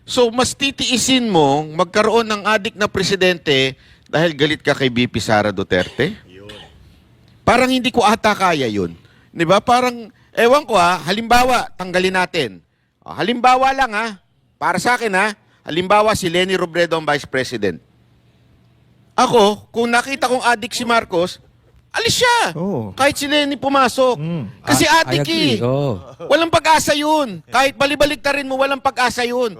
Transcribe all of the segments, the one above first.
So, mas titiisin mo magkaroon ng adik na presidente dahil galit ka kay BP Sara Duterte? Parang hindi ko ata kaya yun. Di ba? Parang, ewan ko halimbawa, tanggalin natin. Halimbawa lang para sa akin halimbawa si Leni Robredo ang Vice President. Ako, kung nakita kong adik si Marcos, alis siya. Oo. Kahit si Leni pumasok. Kasi I adik agree. Oh. Walang pag-asa yun. Kahit balibalik-tarin mo, walang pag-asa yun.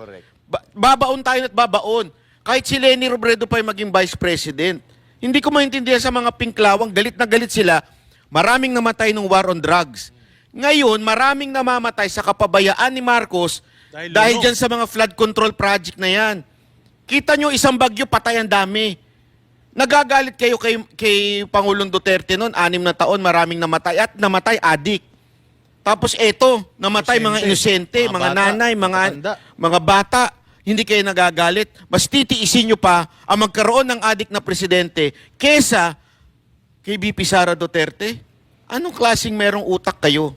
Babaon tayo at babaon. Kahit si Leni Robredo pa yung maging Vice President. Hindi ko maintindihan sa mga pinklawang, galit na galit sila. Maraming namatay ng war on drugs. Ngayon, maraming namamatay sa kapabayaan ni Marcos dahil dyan sa mga flood control project na yan. Kita nyo, isang bagyo, patay ang dami. Nagagalit kayo kay Pangulong Duterte noon, 6 na taon, maraming namatay at namatay adik. Tapos eto, namatay mga inosente, mga nanay, mga bata. Hindi kayo nagagalit. Mas titiisin nyo pa ang magkaroon ng adik na presidente kesa kay BP Sara Duterte. Anong klaseng merong utak kayo?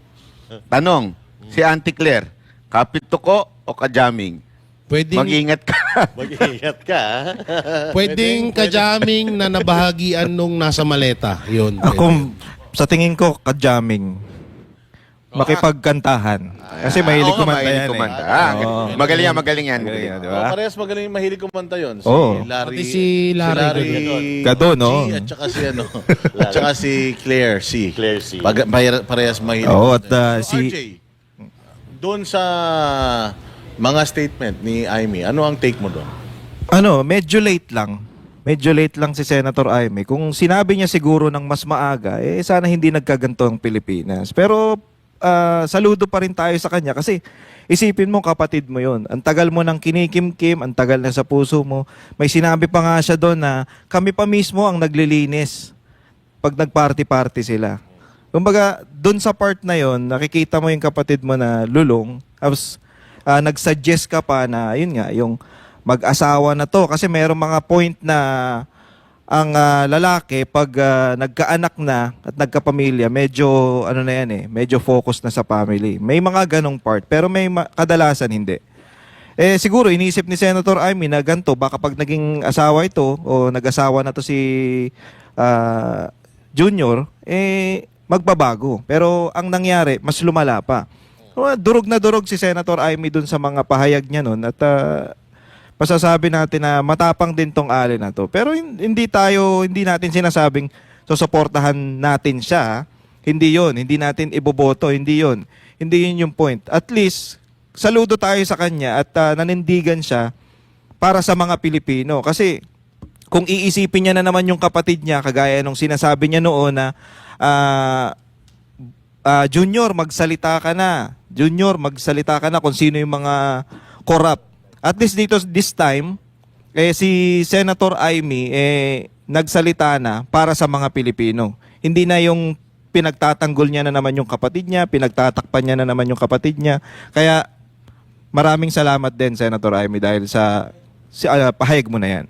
Tanong, si Auntie Claire, kapituko o kajaming? Mag-ingat ka. Mag-ingat ka. Pwedeng kajaming na nabahagian nung nasa maleta. Yun. Ako, sa tingin ko, ka-jamming. Makipagkantahan. Kasi mahilig kumanta yan. Magaling yan. Diba? Parehas magaling mahilig kumanta yun. Pati si Larry Gadon, no? At saka si at saka si Claire C. Claire C. Parehas mahilig. At RJ, doon sa mga statement ni Amy, ano ang take mo doon? Medyo late lang. Medyo late lang si Senator Amy. Kung sinabi niya siguro ng mas maaga, sana hindi nagkaganto ang Pilipinas. Pero saludo pa rin tayo sa kanya kasi isipin mo, kapatid mo yon. Ang tagal mo nang kinikimkim, ang tagal na sa puso mo. May sinabi pa nga siya doon na kami pa mismo ang naglilinis pag nagparty-party sila. Kumbaga, doon sa part na yon, nakikita mo yung kapatid mo na lulong. Tapos, nag-suggest ka pa na, yun nga, yung mag-asawa na to. Kasi mayroong mga point na ang lalaki, pag nagkaanak na at nagkapamilya, medyo, medyo focus na sa family. May mga ganong part, pero may kadalasan hindi. Siguro, iniisip ni Senator Amy na ganito, baka pag naging asawa ito, o nag-asawa na to si Junior, magbabago. Pero ang nangyari, mas lumala pa. Durog na durog si Senator Amy dun sa mga pahayag niya nun at pasasabi natin na matapang din tong Ali na to. Pero hindi natin sinasabing susuportahan natin siya. Hindi yon, hindi natin iboboto, hindi yon. Hindi yun yung point. At least, saludo tayo sa kanya at nanindigan siya para sa mga Pilipino. Kasi kung iisipin niya na naman yung kapatid niya, kagaya nung sinasabi niya noon na Junior, magsalita ka na. Junior, magsalita ka na kung sino yung mga corrupt. At least dito, this time, si Senator Amy, nagsalita na para sa mga Pilipino. Hindi na yung pinagtatanggol niya na naman yung kapatid niya, pinagtatakpan niya na naman yung kapatid niya. Kaya, maraming salamat din, Senator Amy, dahil sa pahayag mo na yan.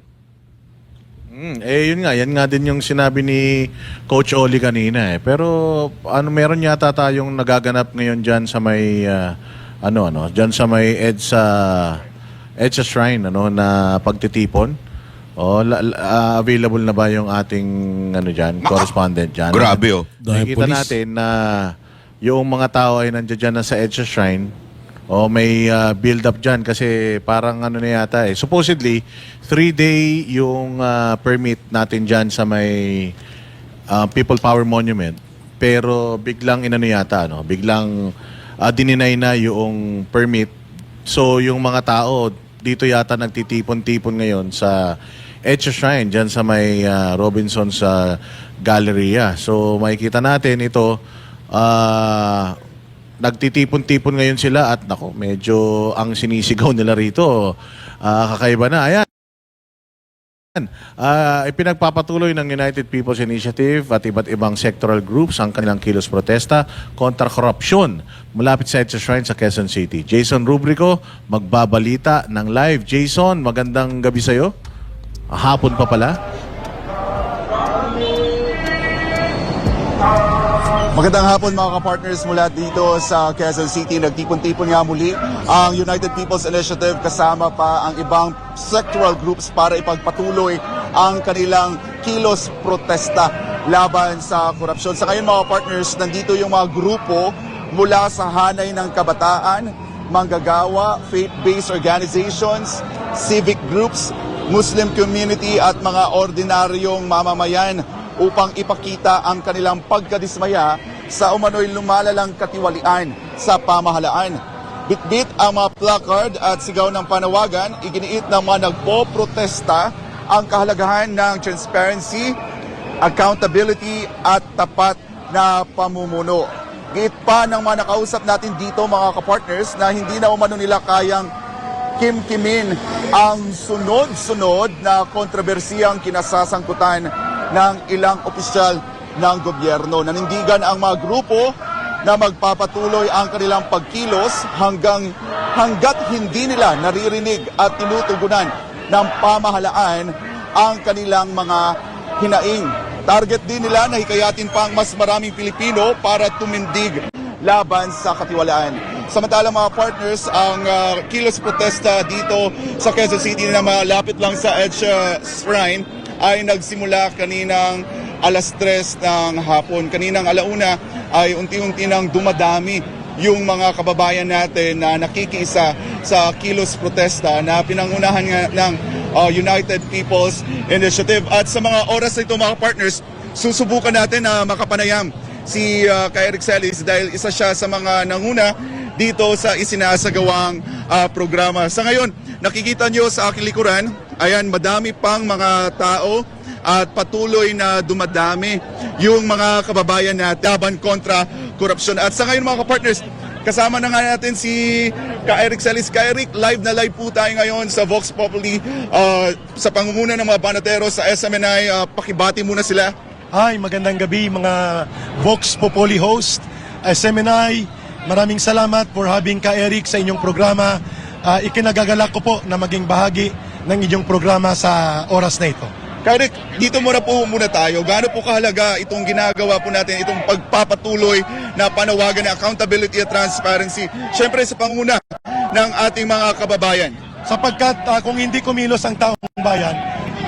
Yan nga din yung sinabi ni Coach Oli kanina Pero meron yata tayong nagaganap ngayon diyan sa may diyan sa may EDSA Shrine na pagtitipon. Available na ba yung ating correspondent diyan? Grabe Nakikita natin na yung mga tao ay nandiyan na sa EDSA Shrine. May build up dyan kasi parang na yata supposedly 3-day yung permit natin dyan sa may People Power Monument. Pero biglang biglang dininay na yung permit. So yung mga tao dito yata nagtitipon-tipon ngayon sa EDSA Shrine dyan sa may Robinson's Galleria. So makikita natin ito nagtitipon-tipon ngayon sila at medyo ang sinisigaw nila rito kakaiba na. Ayan. Ipinagpapatuloy ng United People's Initiative at iba't ibang sectoral groups ang kanilang kilos protesta kontra korupsyon malapit sa EDSA Shrine sa Quezon City. Jason Rubrico, magbabalita ng live. Jason, magandang gabi sa'yo. Hapon pa pala. Magandang hapon mga kapartners mula dito sa Quezon City. Nagtipon-tipon nga muli ang United People's Initiative kasama pa ang ibang sectoral groups para ipagpatuloy ang kanilang kilos protesta laban sa korupsyon. Sa ngayon mga partners, nandito yung mga grupo mula sa hanay ng kabataan, manggagawa, faith-based organizations, civic groups, Muslim community at mga ordinaryong mamamayan upang ipakita ang kanilang pagkadismaya sa umano'y lumalalang katiwalian sa pamahalaan. Bitbit ang mga placard at sigaw ng panawagan, iginiit ng mga nagpo-protesta ang kahalagahan ng transparency, accountability at tapat na pamumuno. Giit pa ng mga nakausap natin dito mga kapartners na hindi na umano nila kayang kimkimin ang sunod-sunod na kontrobersiyang kinasasangkutan ng ilang opisyal ng gobyerno. Nanindigan ang mga grupo na magpapatuloy ang kanilang pagkilos hanggat hindi nila naririnig at tinutugunan ng pamahalaan ang kanilang mga hinaing. Target din nila na hikayatin pa ang mas maraming Pilipino para tumindig laban sa katiwalaan. Samantala mga partners, ang kilos protesta dito sa Quezon City na malapit lang sa EDSA Shrine ay nagsimula kaninang alas 3 ng hapon. Kaninang alauna ay unti-unti nang dumadami yung mga kababayan natin na nakikiisa sa kilos protesta na pinangunahan nga ng United People's Initiative. At sa mga oras na ito mga partners, susubukan natin na makapanayam si Eric Celis dahil isa siya sa mga nanguna dito sa isinasagawang programa. Sa ngayon, nakikita nyo sa aking likuran, ayan, madami pang mga tao at patuloy na dumadami yung mga kababayan na laban kontra korupsyon. At sa ngayon mga kapartners, kasama na nga natin si Eric Celis. Eric, live na live po tayo ngayon sa Vox Populi sa pangunguna ng mga banatero sa SMNI. Pakibati muna sila. Hi, magandang gabi mga Vox Populi host, SMNI. Maraming salamat for having Eric sa inyong programa. Ikinagagalak ko po na maging bahagi ng inyong programa sa oras na ito. Eric, dito muna tayo. Gaano po kahalaga itong ginagawa po natin, itong pagpapatuloy na panawagan ng accountability at transparency, syempre sa panguna ng ating mga kababayan? Sapagkat kung hindi kumilos ang taong bayan,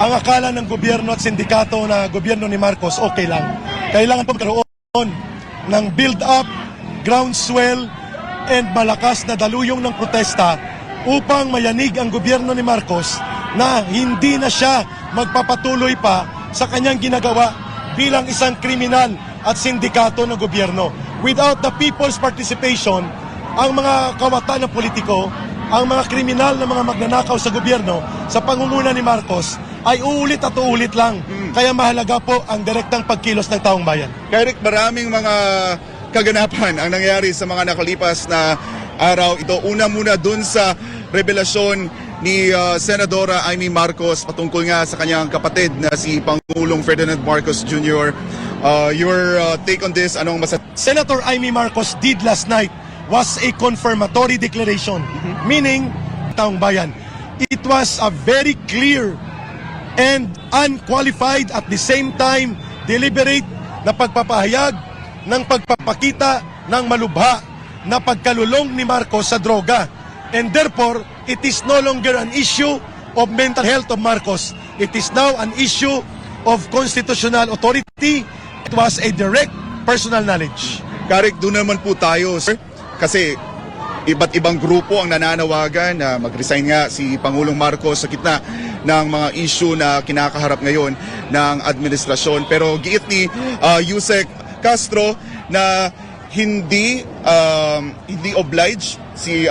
ang akala ng gobyerno at sindikato na gobyerno ni Marcos okay lang. Kailangan po magkaroon ng build-up, groundswell, and malakas na daluyong ng protesta upang mayanig ang gobyerno ni Marcos na hindi na siya magpapatuloy pa sa kanyang ginagawa bilang isang kriminal at sindikato ng gobyerno. Without the people's participation, ang mga kawatan ng politiko, ang mga kriminal na mga magnanakaw sa gobyerno sa pangunguna ni Marcos ay uulit at uulit lang. Kaya mahalaga po ang direktang pagkilos ng taong bayan. Eric, maraming mga kaganapan ang nangyari sa mga nakalipas na araw ito. Una muna dun sa revelasyon ni Senadora Amy Marcos patungkol nga sa kanyang kapatid na si Pangulong Ferdinand Marcos Jr. Your take on this, anong Senator Amy Marcos did last night was a confirmatory declaration, meaning taong bayan. It was a very clear and unqualified at the same time deliberate na pagpapahayag ng pagpapakita ng malubha na pagkalulong ni Marcos sa droga. And therefore, it is no longer an issue of mental health of Marcos. It is now an issue of constitutional authority. It was a direct personal knowledge. Eric, doon naman po tayo, sir. Kasi iba't ibang grupo ang nananawagan na mag-resign nga si Pangulong Marcos sa gitna ng mga issue na kinakaharap ngayon ng administrasyon. Pero giit ni Yusek Castro na hindi obliged si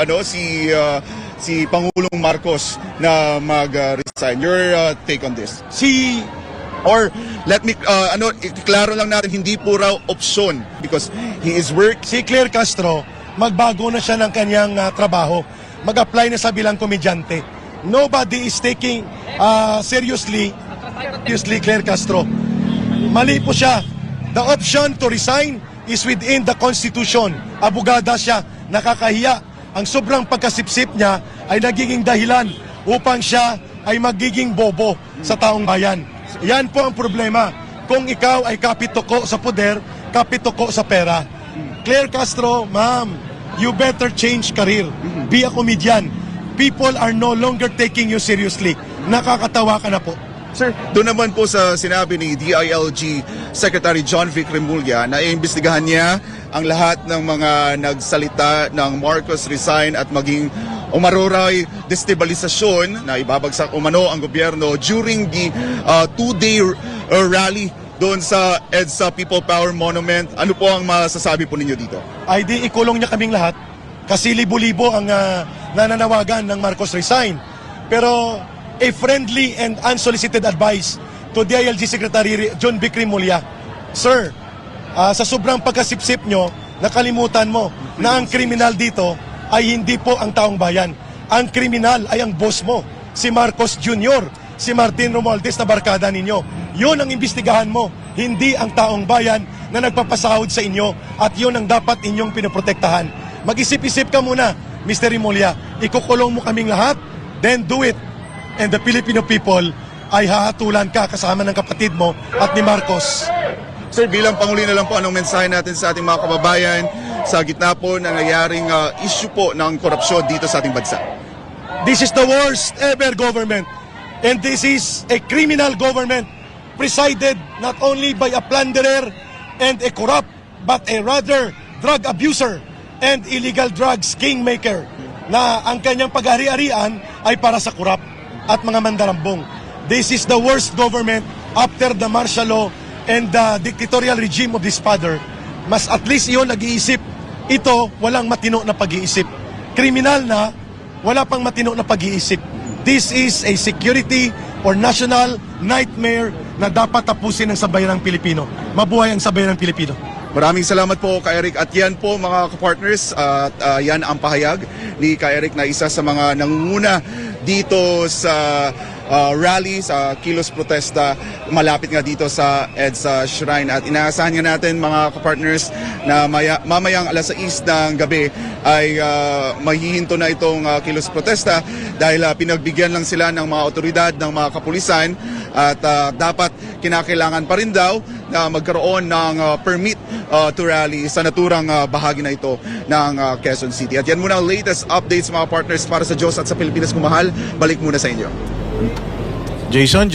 Pangulong Marcos na mag-resign. Your take on this? Klaro lang natin, hindi po raw opsyon because he is Si Claire Castro, magbago na siya ng kanyang trabaho. Mag-apply na sa bilang komedyante. Nobody is taking seriously Claire Castro. Mali po siya. The option to resign is within the Constitution. Abogada siya, nakakahiya. Ang sobrang pagkasipsip niya ay nagiging dahilan upang siya ay magiging bobo sa taong bayan. Yan po ang problema. Kung ikaw ay kapitoko sa poder, nakapituko sa pera. Claire Castro, ma'am, you better change career. Be a comedian. People are no longer taking you seriously. Nakakatawa ka na po. Sir, doon naman po sa sinabi ni DILG Secretary John Vic Remulla na iimbestigahan niya ang lahat ng mga nagsalita ng Marcos resign at maging umaruray destabilisasyon na ibabagsak umano ang gobyerno during the two-day rally doon sa EDSA People Power Monument. Ano po ang masasabi po ninyo dito? Ay di ikulong niya kaming lahat kasi libo-libo ang nananawagan ng Marcos resign. Pero a friendly and unsolicited advice to DILG Secretary John Vic Remulla, Sir, sa sobrang pagkasipsip nyo, nakalimutan mo na ang kriminal dito ay hindi po ang taong bayan. Ang kriminal ay ang boss mo, si Marcos Jr., si Martin Romualdez na barkada ninyo. Yun ang imbestigahan mo, hindi ang taong bayan na nagpapasahod sa inyo at yun ang dapat inyong pinoprotektahan. Mag-isip-isip ka muna, Mr. Remulla. Ikukulong mo kaming lahat, then do it. And the Filipino people ay hahatulan ka kasama ng kapatid mo at ni Marcos. Sir, bilang Pangulo na lang po, anong mensahe natin sa ating mga kababayan sa gitna po ng nangyayaring issue po ng korupsyon dito sa ating bansa? This is the worst ever government. And this is a criminal government presided not only by a plunderer and a corrupt, but a rather drug abuser and illegal drugs kingmaker na ang kanyang pag-ari-arian ay para sa corrupt at mga mandarambong. This is the worst government after the martial law and the dictatorial regime of this father. Mas at least iyon nag-iisip. Ito, walang matino na pag-iisip. Kriminal na, wala pang matino na pag-iisip. This is a security or national nightmare na dapat tapusin ng sabayan ng Pilipino. Mabuhay ang sabayan ng Pilipino. Maraming salamat po Ka Eric. At yan po mga kapartners, at yan ang pahayag ni Ka Eric na isa sa mga nangunguna dito sa rally, sa kilos protesta malapit nga dito sa EDSA Shrine. At inaasahan nga natin mga kapartners na mamayang alas 6 ng gabi ay mahihinto na itong kilos protesta dahil pinagbigyan lang sila ng mga otoridad, ng mga kapulisan at dapat kinakailangan pa rin daw na magkaroon ng permit to rally sa naturang bahagi na ito ng Quezon City. At yan muna ang latest updates mga partners para sa Diyos at sa Pilipinas kumahal. Balik muna sa inyo. Jason?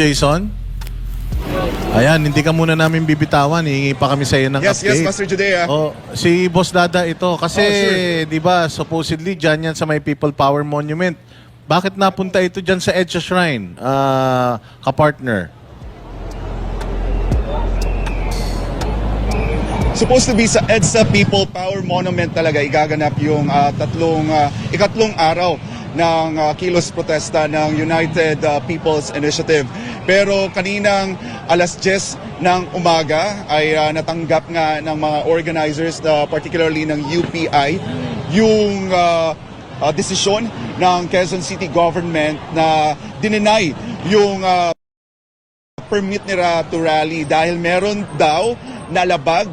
Ayan, hindi ka muna namin bibitawan. Hihingi pa kami sa iyo ng Yes, update. Master Judea. Oh, si Boss Dada ito. Kasi, sure. di ba, supposedly, dyan yan sa may People Power Monument. Bakit napunta ito dyan sa EDSA Shrine, kapartner? Supposed to be sa EDSA People Power Monument talaga igaganap yung ikatlong araw ng kilos protesta ng United People's Initiative. Pero kaninang alas 10 ng umaga ay natanggap nga ng mga organizers, particularly ng UPI, yung desisyon ng Quezon City government na dininay yung permit nila to rally dahil meron daw nilabag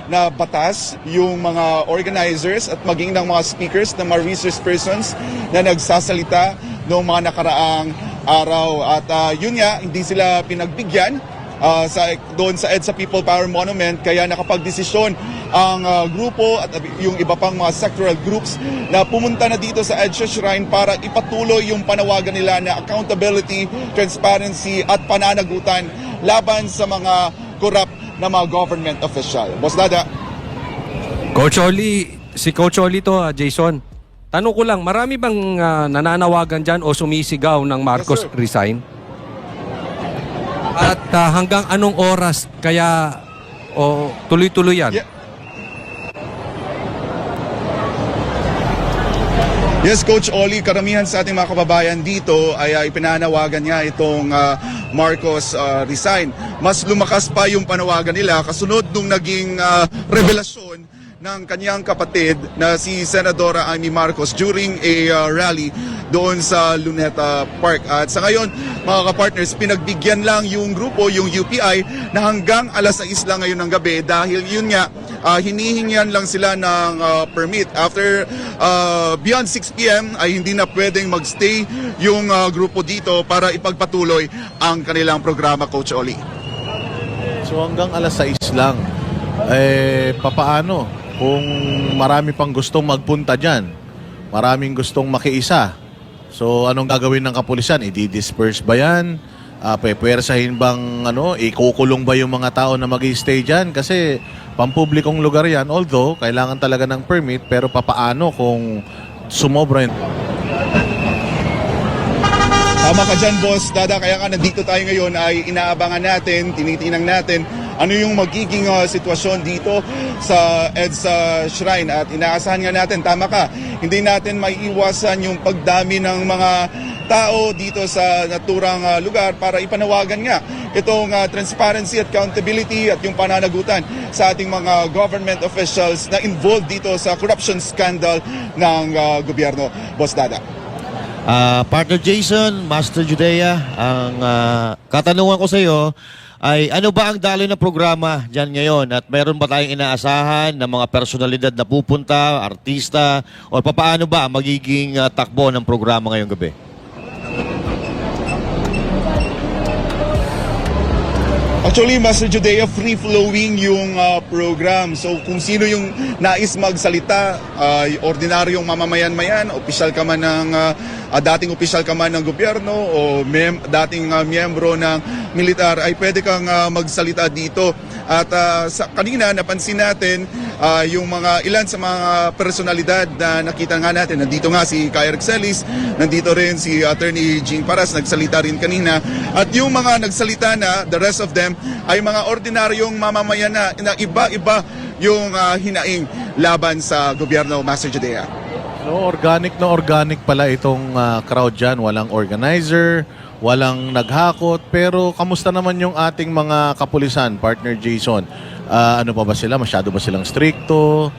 na batas yung mga organizers at maging ng mga speakers, ng mga resource persons na nagsasalita noong mga nakaraang araw. At yun nga, hindi sila pinagbigyan doon sa EDSA People Power Monument, kaya nakapagdesisyon ang grupo at yung iba pang mga sectoral groups na pumunta na dito sa EDSA Shrine para ipatuloy yung panawagan nila na accountability, transparency at pananagutan laban sa mga corrupt na mga government official. Boss Dada. Coach Oli, si Coach Oli to, Jason. Tanong ko lang, marami bang nananawagan dyan o sumisigaw ng Marcos Yes, sir. resign? At hanggang anong oras kaya tuloy-tuloy yan? Yeah. Yes, Coach Oli, karamihan sa ating mga kababayan dito ay ipinanawagan niya itong Marcos resign. Mas lumakas pa yung panawagan nila kasunod nung naging revelasyon ng kanyang kapatid na si Senadora Amy Marcos during a rally doon sa Luneta Park. At sa ngayon, mga kapartners, pinagbigyan lang yung grupo, yung UPI, na hanggang alas 6 lang ngayon ng gabi dahil yun nga, hinihingian lang sila ng permit. After beyond 6 p.m. ay hindi na pwedeng magstay yung grupo dito para ipagpatuloy ang kanilang programa, Coach Oli. So hanggang alas 6 lang. Papaano kung marami pang gustong magpunta dyan? Maraming gustong makiisa. So anong gagawin ng kapulisan? I-disperse ba yan? Pepwersahin bang ikukulong ba yung mga tao na mag-i-stay dyan? Kasi pampublikong lugar yan. Although, kailangan talaga ng permit. Pero papaano kung sumobra yun? Tama ka dyan, Boss Dada. Kaya nga nandito tayo ngayon ay inaabangan natin, tinitinang natin ano yung magiging sitwasyon dito sa EDSA Shrine. At inaasahan nga natin, tama ka, hindi natin maiiwasan yung pagdami ng mga tao dito sa naturang lugar para ipanawagan nga itong transparency at accountability at yung pananagutan sa ating mga government officials na involved dito sa corruption scandal ng gobyerno. Boss Dada. Partner Jason, Master Judea, ang katanungan ko sa iyo ay ano ba ang daloy na programa dyan ngayon? At meron ba tayong inaasahan ng mga personalidad na pupunta, artista, o paano ba ang magiging takbo ng programa ngayong gabi? Actually, Master Judea, free-flowing yung program. So kung sino yung nais magsalita, ordinaryong mamamayan mayan, opisyal ka man ng, dating opisyal ka man ng gobyerno o dating miyembro ng militar, ay pwede kang magsalita dito. At kanina napansin natin yung ilan sa mga personalidad na nakita nga natin. Nandito nga si Kai Rexelis, nandito rin si Attorney Jean Paras, nagsalita rin kanina. At yung mga nagsalita na, the rest of them, ay mga ordinaryong mamamayan na iba-iba yung hinaing laban sa gobyerno, Master Judea. So organic pala itong crowd dyan. Walang organizer, walang naghakot. Pero kamusta naman yung ating mga kapulisan, Partner Jason? Ano pa ba sila? Masyado ba silang stricto?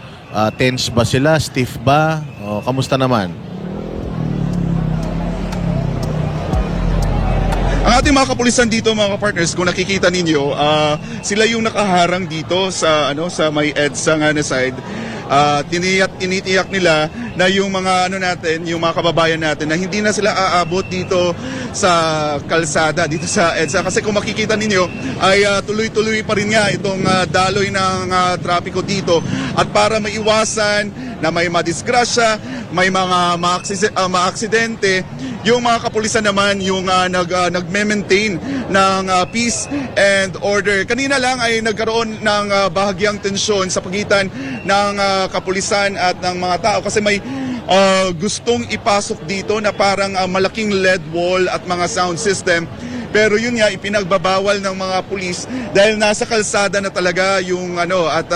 Tense ba sila? Stiff ba? Kamusta naman? Ang ating mga kapulisan dito, mga partners, kung nakikita ninyo, sila yung nakaharang dito sa may EDSA nga na side. Tinitiyak nila na yung mga yung mga kababayan natin na hindi na sila aabot dito sa kalsada, dito sa EDSA. Kasi kung makikita ninyo ay tuloy-tuloy pa rin nga itong daloy ng trapiko dito. At para maiwasan na may madisgrasya, may mga maaksidente, yung mga kapulisan naman yung nagme-maintain ng peace and order. Kanina lang ay nagkaroon ng bahagyang tensyon sa pagitan ng kapulisan at ng mga tao kasi may gustong ipasok dito na parang malaking LED wall at mga sound system. Pero yun nga, ipinagbabawal ng mga pulis dahil nasa kalsada na talaga yung at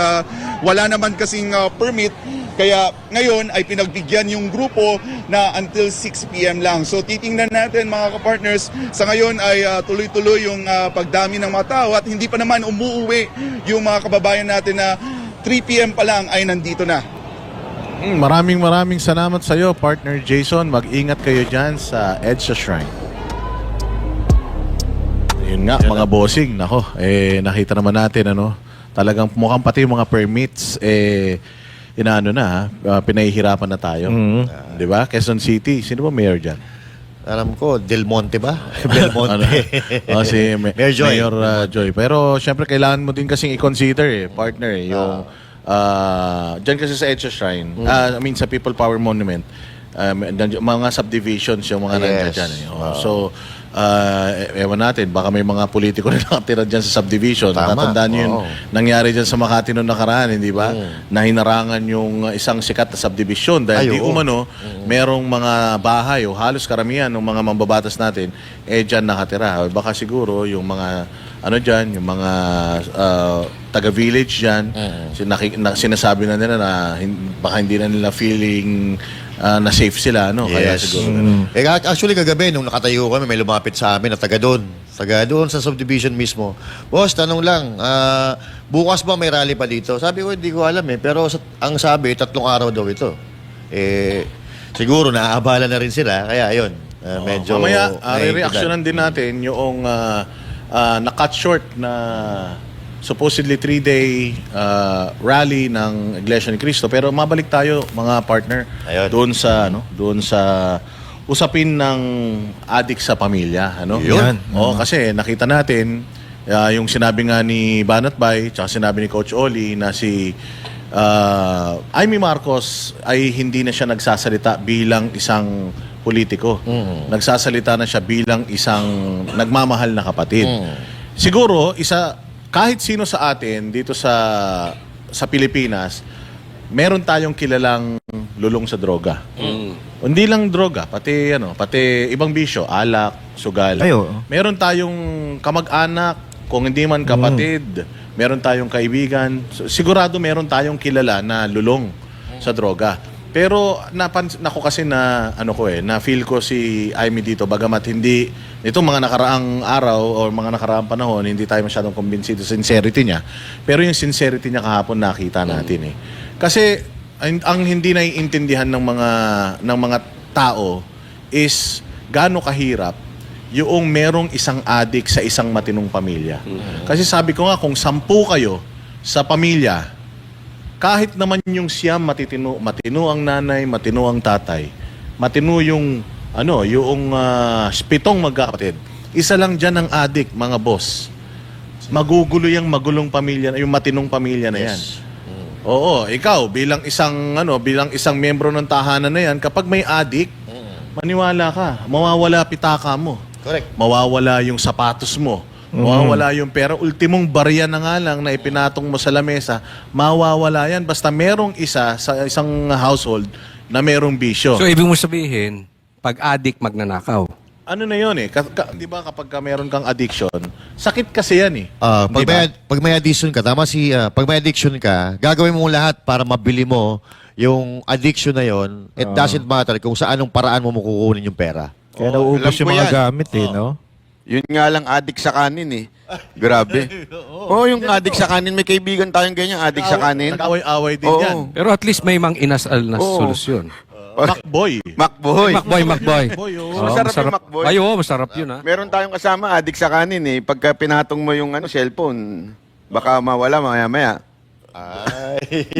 wala naman kasing permit. Kaya ngayon ay pinagbigyan yung grupo na until 6 p.m. lang. So titingnan natin mga kapartners, sa ngayon ay tuloy-tuloy yung pagdami ng mga tao at hindi pa naman umuuwi yung mga kababayan natin na 3 p.m. pa lang ay nandito na. Maraming salamat sa iyo, Partner Jason. Mag-ingat kayo dyan sa EDSA Shrine. Yun nga, mga bossing, nakita naman natin, talagang mukhang pati yung mga permits, pinahihirapan na tayo. Di ba? Quezon City, sino ba mayor dyan? Alam ko, Del Monte ba? Del Monte. Si Mayor Joy. Mayor Joy. Pero syempre kailangan mo din kasing i-consider partner, yung dyan kasi sa EDSA Shrine, sa People Power Monument, mga subdivisions yung mga nandiyan dyan. So, ewan natin, baka may mga politiko na nakatira dyan sa subdivision. Tatandaan nyo yung nangyari dyan sa Makati noong nakaraan, hindi ba? Na hinarangan yung isang sikat na subdivision dahil merong mga bahay o halos karamihan ng mga mambabatas natin dyan nakatira. Baka siguro yung mga dyan, yung mga taga-village dyan, sinasabi na nila na baka hindi na nila feeling na safe sila, Kaya siguro. Actually, kagabi, nung nakatayo kami, may lumapit sa amin na taga doon sa subdivision mismo. Boss, tanong lang, bukas ba may rally pa dito? Sabi ko, hindi ko alam pero ang sabi, 3 araw daw ito. Siguro naaabala na rin sila, kaya yun. Medyo mamaya, re-reactionan din natin yung na-cut short na supposedly 3-day rally ng Iglesia ni Cristo. Pero mabalik tayo, mga partner, doon sa usapin ng adik sa pamilya. Yun. Kasi nakita natin Yung sinabi nga ni Banat Bay, tsaka sinabi ni Coach Oli na si Amy Marcos ay hindi na siya nagsasalita bilang isang politiko. Nagsasalita na siya bilang isang nagmamahal na kapatid. Siguro, kahit sino sa atin dito sa Pilipinas, meron tayong kilalang lulong sa droga. Hindi lang droga, pati ibang bisyo, alak, sugal. Meron tayong kamag-anak, kung hindi man kapatid, meron tayong kaibigan. Sigurado meron tayong kilala na lulong sa droga. Pero nako kasi na feel ko si Amy dito bagamat hindi nitong mga nakaraang araw o mga nakaraang panahon hindi tayo masyadong kumbinsido sa sincerity niya. Pero yung sincerity niya kahapon nakita natin eh. Kasi ang hindi naiintindihan ng mga tao is gaano kahirap yung merong isang adik sa isang matinong pamilya. Kasi sabi ko nga, kung 10 kayo sa pamilya, kahit naman yung siyam matino ang nanay, matino ang tatay, matino yung 7 magkakapatid, isa lang dyan ang adik, mga boss. Magugulo yung magulong pamilya, yung matinong pamilya na yan. Oo, ikaw bilang isang miyembro ng tahanan na yan, kapag may adik, maniwala ka, mawawala pitaka mo. Correct. Mawawala yung sapatos mo. Mawawala yung pera. Ultimong barya na nga lang na ipinatong mo sa lamesa, mawawala yan. Basta merong isa sa isang household na merong bisyo. So, ibig mo sabihin, pag addict, magnanakaw. Ano na yun eh? Di ba kapag meron kang addiction, sakit kasi yan eh. Di ba? Pag may addiction ka, pag may addiction ka, gagawin mo lahat para mabili mo yung addiction na yon. It doesn't matter kung sa anong paraan mo kukunin yung pera. Kaya nauubos alam yung ko mga yan. gamit no? Yun nga lang adik sa kanin eh. Grabe. Yung adik sa kanin, may kaibigan tayong ganyan, adik sa kanin. Nag-away-away din Oo. yan. Pero at least may mang inasal na solusyon. Macboy. Macboy. Makboy. Oh. Masarap yung Macboy. Ay, oo, masarap yun ha. Meron tayong kasama, adik sa kanin eh. Pagka pinatong mo yung cellphone, baka mawala maya-maya. Ay,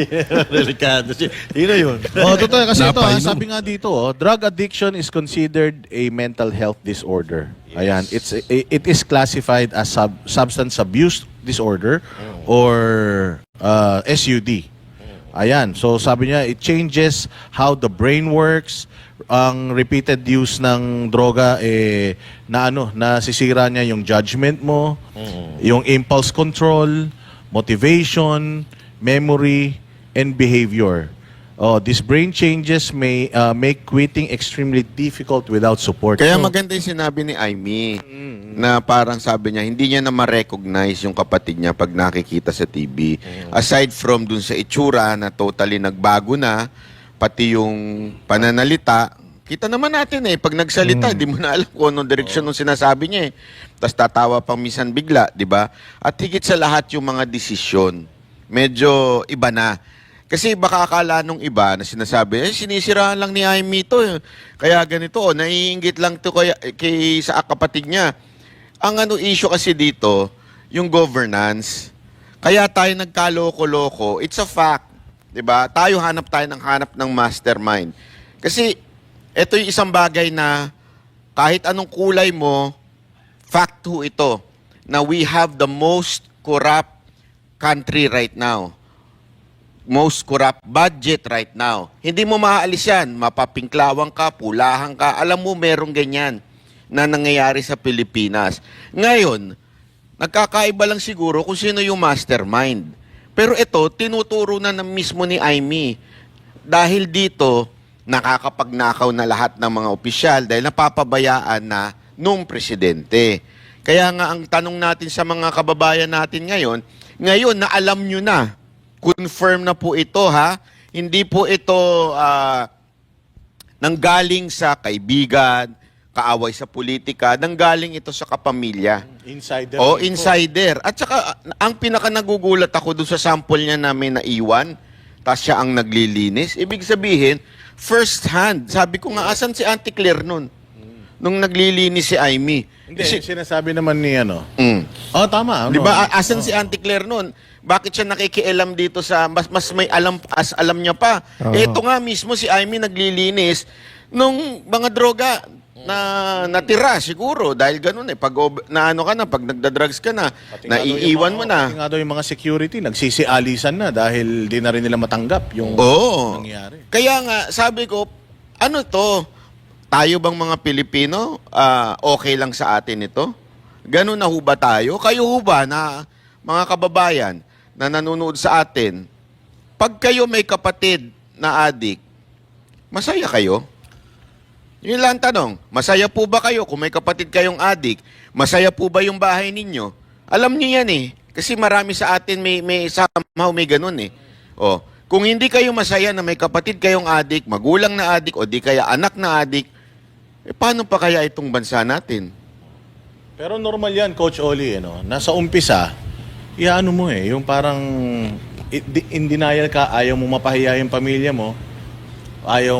delikado siya. Sino yun? Totoo kasi sabi nga dito, drug addiction is considered a mental health disorder. Ayan, it is classified as substance abuse disorder or SUD. Ayan, so sabi niya, it changes how the brain works. Ang repeated use ng droga nasisira niya yung judgment mo, yung impulse control, motivation, memory, and behavior. These brain changes may make quitting extremely difficult without support. Kaya maganda yung sinabi ni Amy na parang sabi niya, hindi niya na ma-recognize yung kapatid niya pag nakikita sa TV. Aside from dun sa itsura na totally nagbago na, pati yung pananalita, kita naman natin pag nagsalita, di mo na alam kung anong direksyon ng sinasabi niya Tapos tatawa pang minsan bigla, di ba? At higit sa lahat yung mga desisyon, medyo iba na. Kasi baka akala nung iba na sinasabi, sinisiraan lang ni Amy to. Kaya ganito, naiinggit lang to sa kapatid niya. Ang issue kasi dito, yung governance. Kaya tayo nagkaloko-loko, it's a fact. Diba? Tayo hanap ng mastermind. Kasi ito yung isang bagay na kahit anong kulay mo, fact ho ito, na we have the most corrupt country right now. Most corrupt budget right now. Hindi mo maaalis yan. Mapapinklawang ka, pulahan ka. Alam mo, merong ganyan na nangyayari sa Pilipinas. Ngayon, nagkakaiba lang siguro kung sino yung mastermind. Pero ito, tinuturo na mismo ni Amy. Dahil dito, nakakapagnakaw na lahat ng mga opisyal dahil napapabayaan na nung presidente. Kaya nga ang tanong natin sa mga kababayan natin ngayon na alam nyo na, confirm na po ito ha, hindi po ito nanggaling sa kaibigan, kaaway sa politika, nanggaling ito sa kapamilya. Insider. Insider. At saka, ang pinaka nagugulat ako doon sa sample niya na may naiwan, tapos siya ang naglilinis. Ibig sabihin, first hand. Sabi ko nga, asan si Auntie Claire nun? Nung naglilinis si Amy. Hindi, sinasabi naman ni tama. Di ba, asan si Auntie Claire nun? Bakit siya nakikialam dito sa, mas may alam niya pa. Ito nga mismo si Amy naglilinis nung mga droga. na natira siguro dahil ganun eh. Pag na ano ka na, pag nagda-drugs ka na, naiiwan mo na. Pati nga daw yung mga security, nagsisialisan na dahil di na rin nila matanggap yung Oo. nangyari. Kaya nga, sabi ko, ano to? Tayo bang mga Pilipino, okay lang sa atin ito? Ganun na ho ba tayo? Kayo ho ba na mga kababayan na nanonood sa atin, pag kayo may kapatid na adik, masaya kayo? Yun lang ang tanong. Masaya po ba kayo kung may kapatid kayong adik? Masaya po ba yung bahay ninyo? Alam niyo yan eh. Kasi marami sa atin may somehow may ganun eh. O, kung hindi kayo masaya na may kapatid kayong adik, magulang na adik, o di kaya anak na adik, eh paano pa kaya itong bansa natin? Pero normal yan, Coach Oli, no? Nasa umpisa, iano mo eh, yung parang in denial ka, ayaw mo mapahiya yung pamilya mo, ayaw,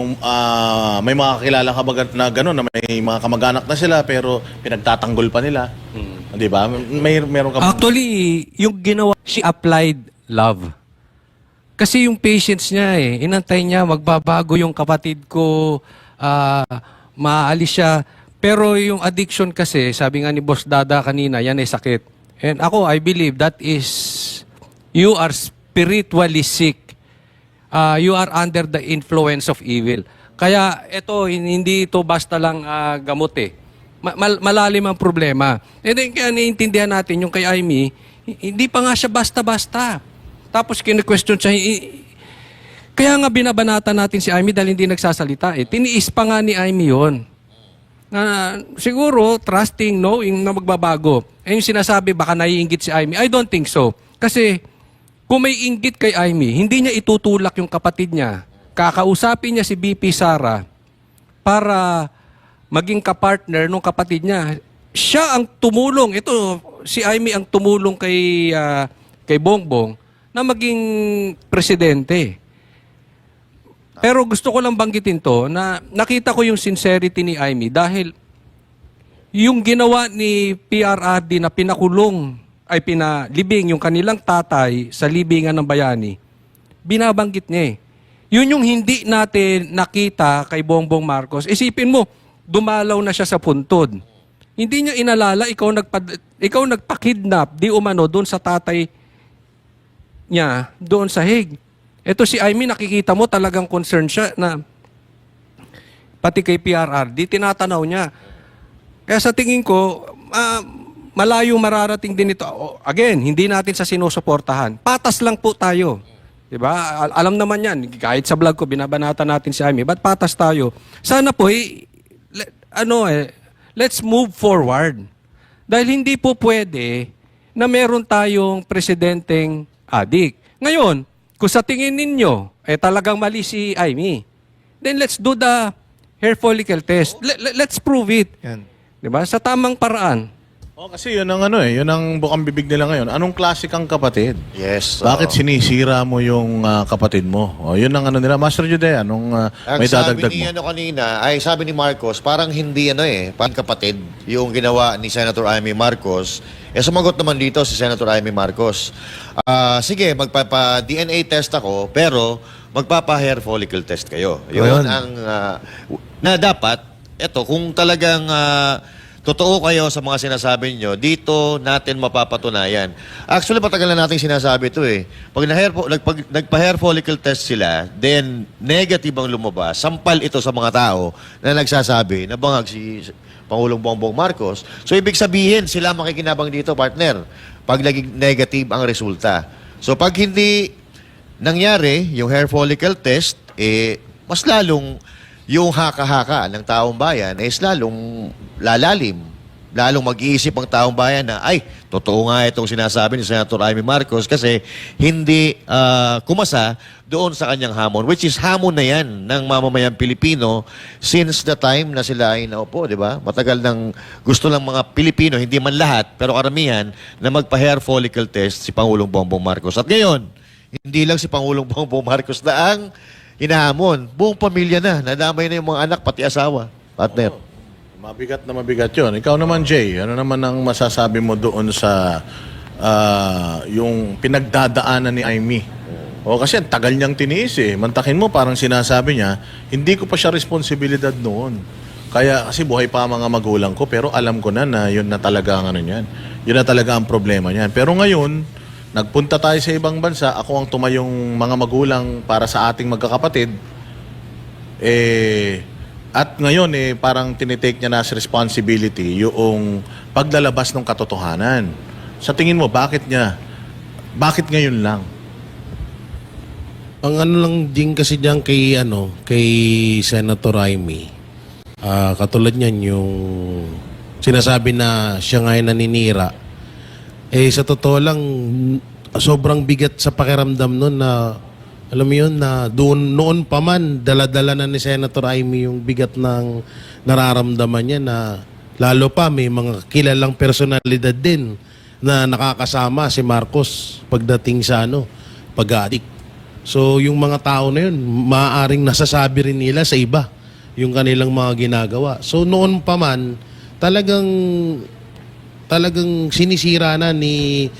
may mga kakilala ka ba na gano'n, na may mga kamag-anak na sila, pero pinagtatanggol pa nila. Di ba? Meron ka Actually, yung ginawa, she applied love. Kasi yung patience niya eh, inantay niya, magbabago yung kapatid ko, maalis siya. Pero yung addiction kasi, sabi nga ni Boss Dada kanina, yan ay sakit. And ako, I believe that is, you are spiritually sick. You are under the influence of evil. Kaya ito, hindi ito basta lang gamot eh. Malalim ang problema. And then, kaya naiintindihan natin yung kay Amy, hindi pa nga siya basta-basta. Tapos kine-question siya, kaya nga binabanatan natin si Amy dahil hindi nagsasalita eh. Tiniis pa nga ni Amy yun. Siguro, trusting, knowing na magbabago. Eh yung sinasabi, baka naiinggit si Amy. I don't think so. Kasi, kung may inggit kay Amy, hindi niya itutulak yung kapatid niya. Kakausapin niya si BP Sara para maging kapartner ng kapatid niya. Siya ang tumulong. Ito, si Amy ang tumulong kay Bongbong na maging presidente. Pero gusto ko lang banggitin to na nakita ko yung sincerity ni Amy dahil yung ginawa ni PRRD na pinakulong ay pinalibing yung kanilang tatay sa libingan ng bayani, binabanggit niya eh. Yun yung hindi natin nakita kay Bongbong Marcos. Isipin mo, dumalaw na siya sa puntod. Hindi niya inalala, ikaw nagpa-kidnap, di umano, doon sa tatay niya, doon sa Hague. Ito si Amy, nakikita mo talagang concerned siya na pati kay PRRD, tinatanaw niya. Kaya sa tingin ko, malayo mararating din ito. Again, hindi natin sa sinusuportahan. Patas lang po tayo. Diba? Alam naman yan. Kahit sa vlog ko, binabanatan natin si Amy. Ba't patas tayo? Sana po, let's move forward. Dahil hindi po pwede na meron tayong presidenteng adik. Ngayon, kung sa tingin ninyo, talagang mali si Amy, then let's do the hair follicle test. Let's prove it. Yan. Diba? Sa tamang paraan. kasi yun ang yun ang bukang bibig nila ngayon. Anong klase kang kapatid? Yes. Bakit sinisira mo yung kapatid mo? Yun ang nila. Master Jude, anong may dadagdag sabi ni mo? kanina, sabi ni Marcos, parang hindi parang kapatid yung ginawa ni Senator Amy Marcos. Sumagot naman dito si Senator Amy Marcos. Sige, magpapa-DNA test ako, pero magpapa-hair follicle test kayo. Yun ang na dapat, kung talagang totoo kayo sa mga sinasabi nyo, dito natin mapapatunayan. Actually, matagal na natin sinasabi ito eh. Pag nagpa-hair follicle test sila, then negative ang lumabas, sampal ito sa mga tao na nagsasabi na bangag si Pangulong Bongbong Marcos. So, ibig sabihin, sila makikinabang dito, partner, pag naging negative ang resulta. So, pag hindi nangyari yung hair follicle test, mas lalong yung haka-haka ng taong bayan is lalong lalalim. Lalong mag-iisip ang taong bayan na, totoo nga itong sinasabi ni Senator Amy Marcos kasi hindi kumasa doon sa kanyang hamon, which is hamon na yan ng mamamayang Pilipino since the time na sila ay naupo, di ba? Matagal nang gusto ng mga Pilipino, hindi man lahat, pero karamihan, na magpa-hair follicle test si Pangulong Bongbong Marcos. At ngayon, hindi lang si Pangulong Bongbong Marcos na ang hinahamon. Buong pamilya na. Nadamay na yung mga anak, pati asawa. Partner. Mabigat na mabigat yun. Ikaw naman, Jay, ano naman ang masasabi mo doon sa yung pinagdadaanan ni Amy? Kasi ang tagal niyang tiniis eh. Mantakin mo, parang sinasabi niya, hindi ko pa siya responsibilidad noon. Kaya kasi buhay pa ang mga magulang ko pero alam ko na yun na talaga ang ano niyan. Yun na talaga ang problema niyan. Pero ngayon, nagpunta tayo sa ibang bansa, ako ang tumayong mga magulang para sa ating magkakapatid. At ngayon parang tinitake niya na as responsibility yung paglalabas ng katotohanan. Sa tingin mo, bakit ngayon lang? Ang ano lang din kasi diyan kay Senator Amy. Katulad niyan yung sinasabi na siya nga ay naninira. Sa totoo lang sobrang bigat sa pakiramdam noon na alam mo yun na noon pa man dala-dala na ni Senator Amy yung bigat ng nararamdaman niya na lalo pa may mga kilalang personalidad din na nakakasama si Marcos pagdating sa pag-addict. So yung mga tao na yun, maaaring nasasabi rin nila sa iba yung kanilang mga ginagawa. So noon pa man, talagang sinisira na ni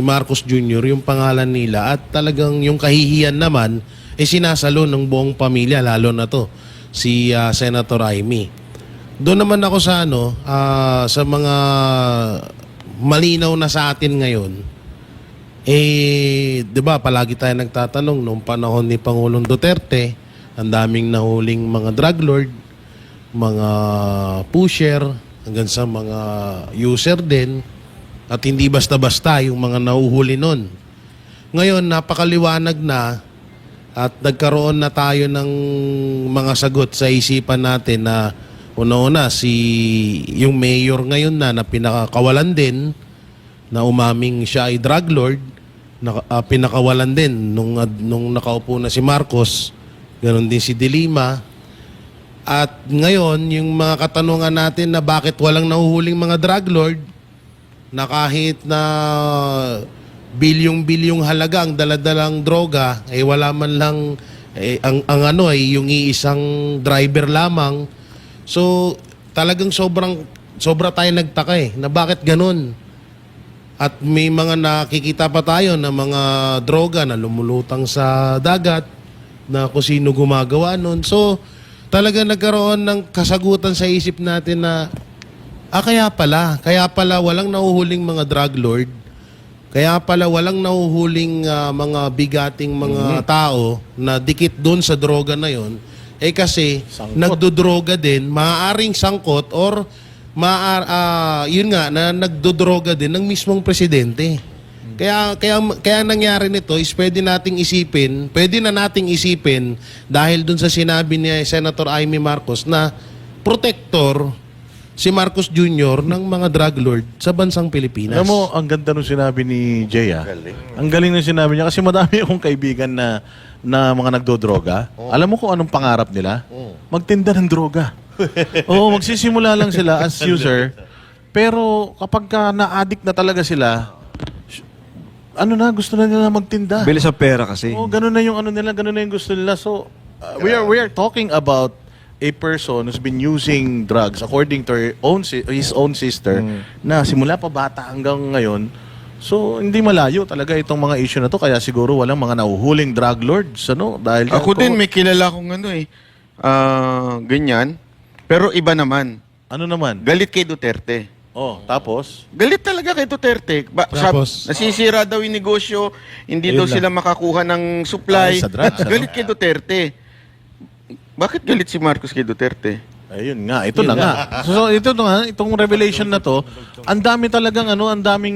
Marcos Jr. yung pangalan nila at talagang yung kahihiyan naman sinasalo ng buong pamilya, lalo na to si Senator Amy. Doon naman ako sa sa mga malinaw na sa atin ngayon. 'Di ba, palagi tayo nagtatanong noong panahon ni Pangulong Duterte, ang daming nahuling mga drug lord, mga pusher, hanggang sa mga user din. At hindi basta-basta yung mga nahuhuli nun. Ngayon, napakaliwanag na at nagkaroon na tayo ng mga sagot sa isipan natin na una-una yung mayor ngayon na pinakakawalan din, na umaming siya ay drug lord, pinakawalan din nung nakaupo na si Marcos, ganoon din si De Lima. At ngayon, yung mga katanungan natin na bakit walang nahuhuling mga drug lord, na kahit na bilyong-bilyong halaga ang daladalang droga, wala man lang yung iisang driver lamang. So, talagang sobra tayo nagtaka na bakit ganun. At may mga nakikita pa tayo na mga droga na lumulutang sa dagat na kung sino gumagawa nun. So, talaga nagkaroon ng kasagutan sa isip natin na kaya pala walang nahuhuling mga drug lord. Kaya pala walang nahuhuling mga bigating mga tao na dikit doon sa droga na yon. Kasi nagdodroga din, maaaring sangkot or yun nga na nagdodroga din ng mismong presidente. Kaya nangyari nito is pwede na nating isipin dahil dun sa sinabi ni Senator Amy Marcos na protector si Marcos Jr. ng mga drug lord sa bansang Pilipinas. Alam mo, ang ganda nung sinabi ni Jay. Ang galing nung sinabi niya kasi madami akong kaibigan na mga nagdodroga. Alam mo kung anong pangarap nila? Magtinda ng droga. Oo, magsisimula lang sila as user. Pero kapag na-addict na talaga sila, gusto na nila magtinda. Bilis sa pera kasi. Oo, ganun na yung ganun na yung gusto nila. So, we are talking about a person who's been using drugs according to his own sister na simula pa bata hanggang ngayon. So, hindi malayo talaga itong mga issue na to. Kaya siguro walang mga nahuhuling drug lords. Dahil Ako din, may kilala akong ganyan. Pero iba naman. Ano naman? Galit kay Duterte. Tapos? Galit talaga kay Duterte. Tapos? Nasisira daw yung negosyo, hindi daw sila makakuha ng supply. Sa drugs, Galit kay Duterte. Bakit galit si Marcos kay Duterte? Ayun nga, ito na nga. So ito nga, itong revelation na to, ang dami talagang ang daming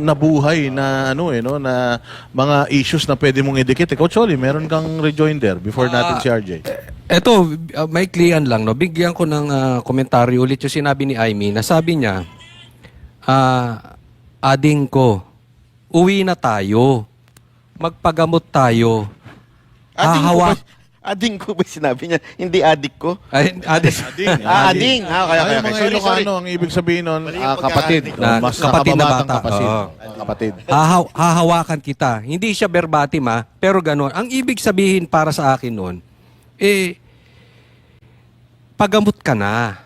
nabuhay na na mga issues na pwede mong idikit. Coach Oli, meron kang rejoinder before natin si RJ. Eto, may kliyan lang, no? Bigyan ko ng komentaryo ulit yung sinabi ni Amy. Nasabi niya, ading ko, uwi na tayo. Magpagamot tayo. Ading ko ba sinabi niya? Hindi adik ko? Ading. Ading. Kaya mga Ilocano, ang ibig sabihin nun, kapatid. Mas kapatid na nakababatang bata. kapatid. Oo. Kapatid. Hahawakan kita. Hindi siya verbatim pero gano'n. Ang ibig sabihin para sa akin noon, pagamot ka na.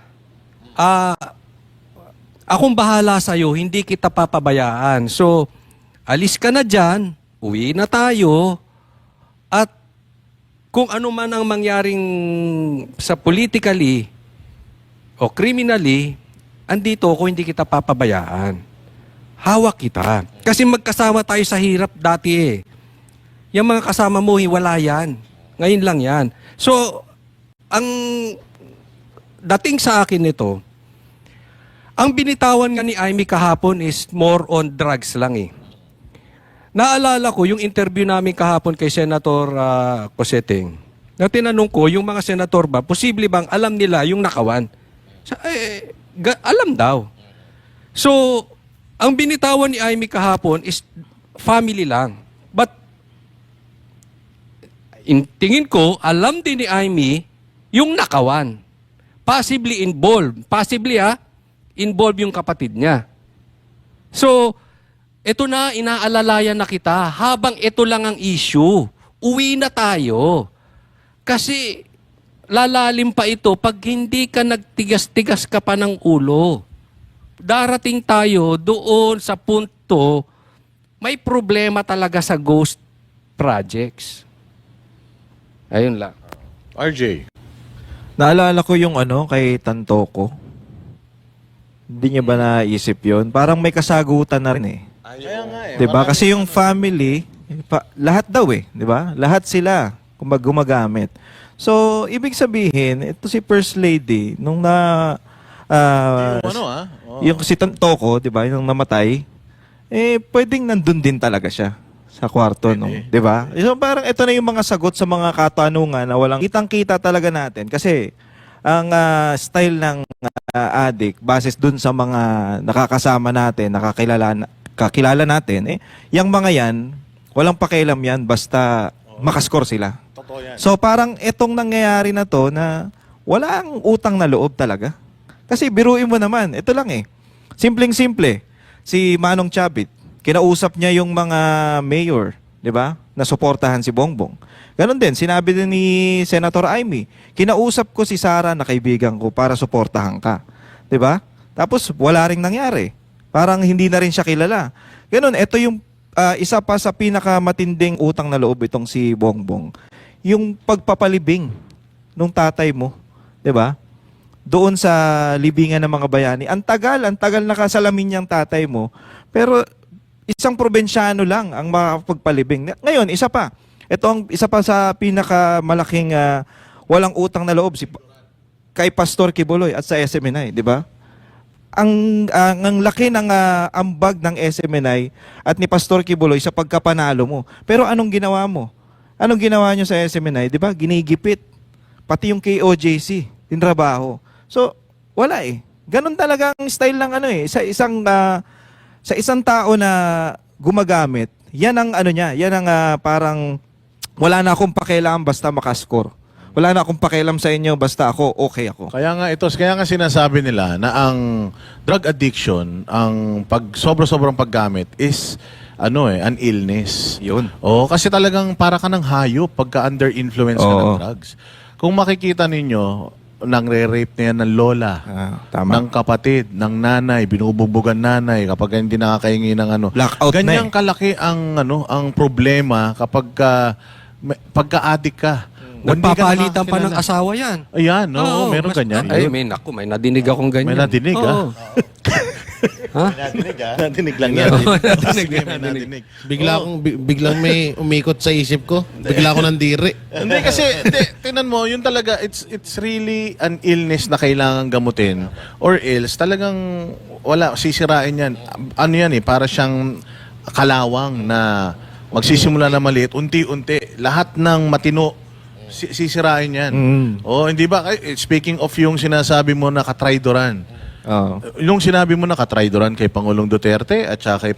Akong bahala sa'yo, hindi kita papabayaan. So, alis ka na dyan, uwi na tayo, at kung ano man ang mangyaring sa politically, o criminally, andito ako, hindi kita papabayaan. Hawak kita. Kasi magkasama tayo sa hirap dati eh. Yung mga kasama mo, wala yan. Ngayon lang yan. So, ang dating sa akin nito, ang binitawan nga ni Amy kahapon is more on drugs lang eh. Naalala ko yung interview namin kahapon kay Senator Coseteng. Na tinanong ko, yung mga senator ba, posible bang alam nila yung nakawan? Alam daw. So, ang binitawan ni Amy kahapon is family lang. But, tingin ko, alam din ni Amy yung nakawan. Possibly involved. Possibly involved yung kapatid niya. So, ito na, inaalalayan na kita. Habang ito lang ang issue, uwi na tayo. Kasi, lalalim pa ito pag hindi ka nagtigas-tigas ka pa ng ulo. Darating tayo doon sa punto, may problema talaga sa ghost projects. Ayun lang. RJ. Naalala ko yung kay Tantoco. Hindi niya ba naisip yun? Parang may kasagutan na rin eh. Kaya nga eh. 'Di ba? Kasi yung family, lahat daw eh, 'di ba? Lahat sila gumagamit. So, ibig sabihin, ito si First Lady nung yung si Tantoco, 'di ba? Yung namatay, pwedeng nandun din talaga siya sa kwarto nung, 'di ba? So, parang ito na yung mga sagot sa mga katanungan na walang kitang-kita talaga natin kasi ang style ng addict basis dun sa mga nakakasama natin, kakilala natin, yung mga yan, walang pakialam yan, basta makascore sila. Totoo yan. So parang itong nangyayari na to na walang utang na loob talaga. Kasi biruin mo naman, ito lang simpleng-simple. Si Manong Chabit, kinausap niya yung mga mayor, di ba, na suportahan si Bongbong. Ganon din, sinabi din ni Senator Amy, kinausap ko si Sara na kaibigan ko para suportahan ka. Di ba? Tapos wala ring nangyari. Parang hindi na rin siya kilala. Ganon, ito yung isa pa sa pinakamatinding utang na loob itong si Bongbong. Yung pagpapalibing nung tatay mo, 'di ba? Doon sa libingan ng mga bayani. Ang tagal nakasalamin niyang tatay mo, pero isang probinsyano lang ang makapagpalibing. Ngayon, isa pa. Ito ang isa pa sa pinakamalaking walang utang na loob kay Pastor Kibuloy at sa SMNI, 'di ba? Ang laki ng ambag ng SMNI at ni Pastor Kibuloy sa pagkapanalo mo. Pero anong ginawa mo? Anong ginawa nyo sa SMNI? Di ba? Ginigipit. Pati yung KOJC, tinrabaho. So, wala eh. Ganon talaga ang style ng sa isang tao na gumagamit, yan ang yan ang parang wala na akong pakialam basta makascore. Wala na akong pakialam sa inyo, basta ako, okay ako. Kaya nga sinasabi nila na ang drug addiction, ang sobrang paggamit is an illness. Yun. Kasi talagang para ka ng hayop pagka under influence ka ng drugs. Kung makikita ninyo, nangre-rape na yan ng lola, tama. ng kapatid, ng nanay, binububugan nanay kapag hindi nakakahingi ng Blackout na Ganyang kalaki ang problema kapag pagka-addict ka. Nagpapalitan pa ng asawa yan. Ayan, meron ganyan. May nadinig akong ganyan. May nadinig, Oo. Ha? Nadinig lang yan. Sige, may nadinig. Biglang may umikot sa isip ko. Bigla ako nandiri. Hindi kasi, tinan mo, yun talaga, it's really an illness na kailangan gamutin. Or else, talagang wala, sisirain yan. Ano yan para siyang kalawang na magsisimula na maliit, unti-unti. Lahat ng matino, sisirain yan. Hindi ba, speaking of yung sinasabi mo na katraidoran, yung sinabi mo na katraidoran kay Pangulong Duterte at saka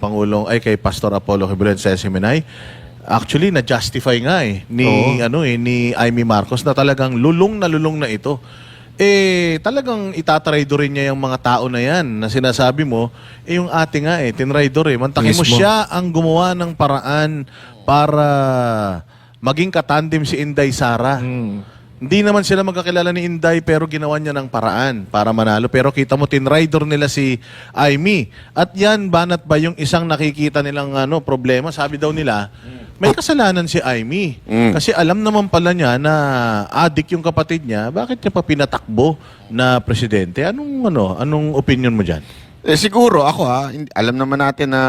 kay Pastor Apollo Kibuloy sa SMNI, actually na-justify nga ni Amy Marcos na talagang lulong na ito. Talagang itatraidorin niya yung mga tao na yan na sinasabi mo, yung ate nga tinraidor Mantakin mo siya ang gumawa ng paraan para maging katandem si Inday Sara. Hindi naman sila magkakilala ni Inday pero ginawa niya ng paraan para manalo. Pero kita mo, tinrider nila si Amy. At yan, banat ba yung isang nakikita nilang problema? Sabi daw nila, may kasalanan si Amy. Kasi alam naman pala niya na adik yung kapatid niya. Bakit niya pa pinatakbo na presidente? Anong opinion mo dyan? Siguro ako alam naman natin na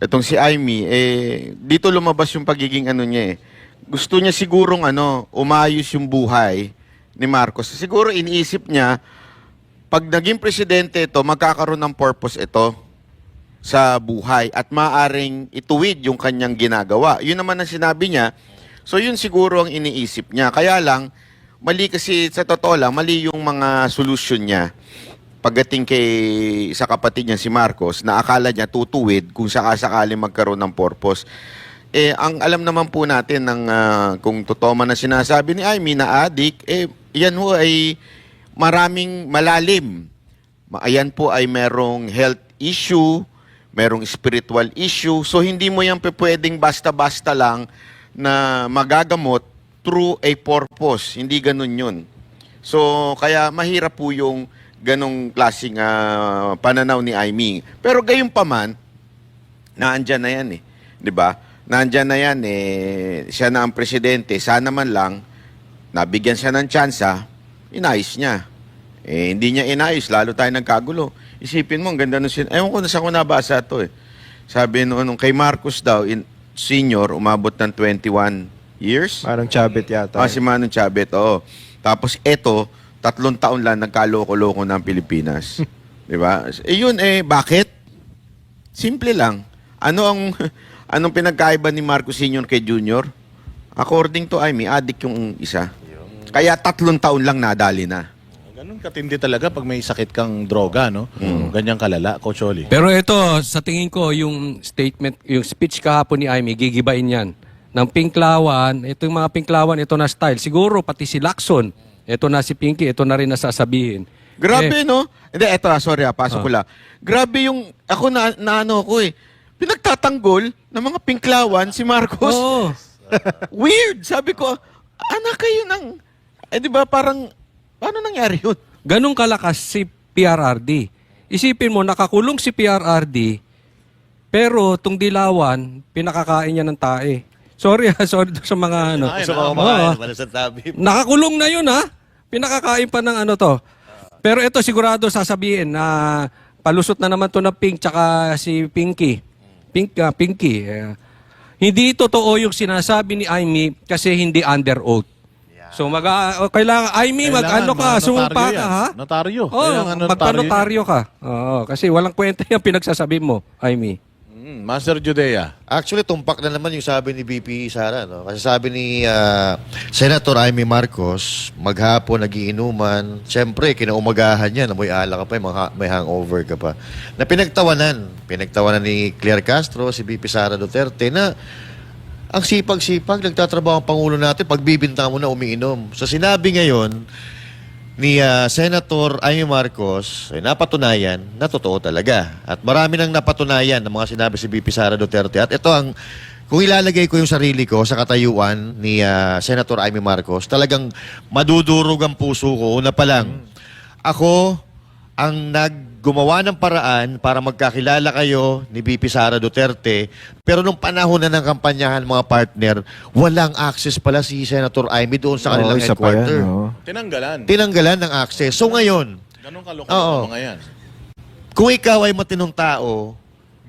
itong si Amy, dito lumabas yung pagiging niya Gusto niya sigurong umayos yung buhay ni Marcos. Siguro iniisip niya, pag naging presidente ito, magkakaroon ng purpose ito sa buhay at maaring ituwid yung kanyang ginagawa. Yun naman ang sinabi niya. So yun siguro ang iniisip niya. Kaya lang, mali kasi sa totoo lang, mali yung mga solution niya pagdating sa kapatid niya si Marcos na akala niya tutuwid kung sakasakali magkaroon ng purpose. Ang alam naman po natin ng kung totoo man na sinasabi ni Amy na adik, yan ho ay maraming malalim. Ayan po ay merong health issue, merong spiritual issue. So hindi mo yan pwedeng basta-basta lang na magagamot through a purpose. Hindi ganun yun. So kaya mahirap po yung ganong klaseng pananaw ni Amy. Pero gayon pa man, naandyan na yan 'di ba? Naandyan na yan siya na ang presidente. Sana man lang nabigyan siya ng tsansa, inayos niya. Hindi niya inayos, lalo tayo nagkagulo. Isipin mo, ang ganda nung ewan ko na saan ko nabasa ito Sabi nung kay Marcos daw, senior, umabot ng 21 years. Parang Chabet yata. Si Manong Chabet, oo. Tapos eto, 3 taon lang nagkaloko-loko ng Pilipinas. Di ba? Bakit? Simple lang. Anong pinagkaiba ni Marcos Senior kay Junior? According to Amy, adik yung isa. Kaya 3 taon lang nadali na. Ganun katindi talaga pag may sakit kang droga, no? Ganyang kalala, Coach Oli. Pero ito, sa tingin ko, yung statement, yung speech kahapon ni Amy, gigibain yan. Ng Pinklawan, ito yung mga Pinklawan, ito na style. Siguro, pati si Lacson, ito na si Pinky, ito na rin nasasabihin. Grabe, no? Hindi, eto, sorry pasok ko lang. Grabe yung, ako pinagtatanggol ng mga Pinklawan si Marcos. Oo. Weird. Sabi ko, anak kayo ng, di ba parang, paano nangyari yun? Ganong kalakas si PRRD. Isipin mo, nakakulong si PRRD, pero itong Dilawan, pinakakain niya ng tae. Sorry sorry sa mga Gusto ko kumakain, malasang tabi. Nakakulong na yun Pinakakain pa ng to. Pero ito sigurado sasabihin na palusot na naman to ng Pink tsaka si Pinky. Pinky. Hindi totoo yung sinasabi ni Amy kasi hindi under oath. So kailangan Amy sumumpa ka Notaryo. Magpa-notaryo ka. Oo, kasi walang kwenta yung pinagsasabi mo, Amy. Master Judea. Actually, tumpak na naman yung sabi ni BP Sara. No? Kasi sabi ni Senator Amy Marcos, maghapon, nagiinuman. Siyempre, kinaumagahan niya, namoy ala ka pa, may hangover ka pa. Na pinagtawanan ni Claire Castro, si BP Sara Duterte, na ang sipag-sipag, nagtatrabaho ang Pangulo natin, pagbibintang mo na umiinom. So sinabi ngayon ni Senator Amy Marcos, napatunayan na totoo talaga. At marami nang napatunayan ng mga sinabi si BP Sara Duterte. At ito kung ilalagay ko yung sarili ko sa katayuan ni Senator Amy Marcos, talagang madudurog ang puso ko. Una pa lang, ako ang gumawa ng paraan para magkakilala kayo ni BP Sara Duterte. Pero nung panahon na ng kampanyahan mga partner, walang access pala si Senator Amy doon sa kanilang isa pa headquarter. yan, Tinanggalan ng access. So ngayon, Ganun kalokohan Oo. mga yan. kung ikaw ay matinong tao,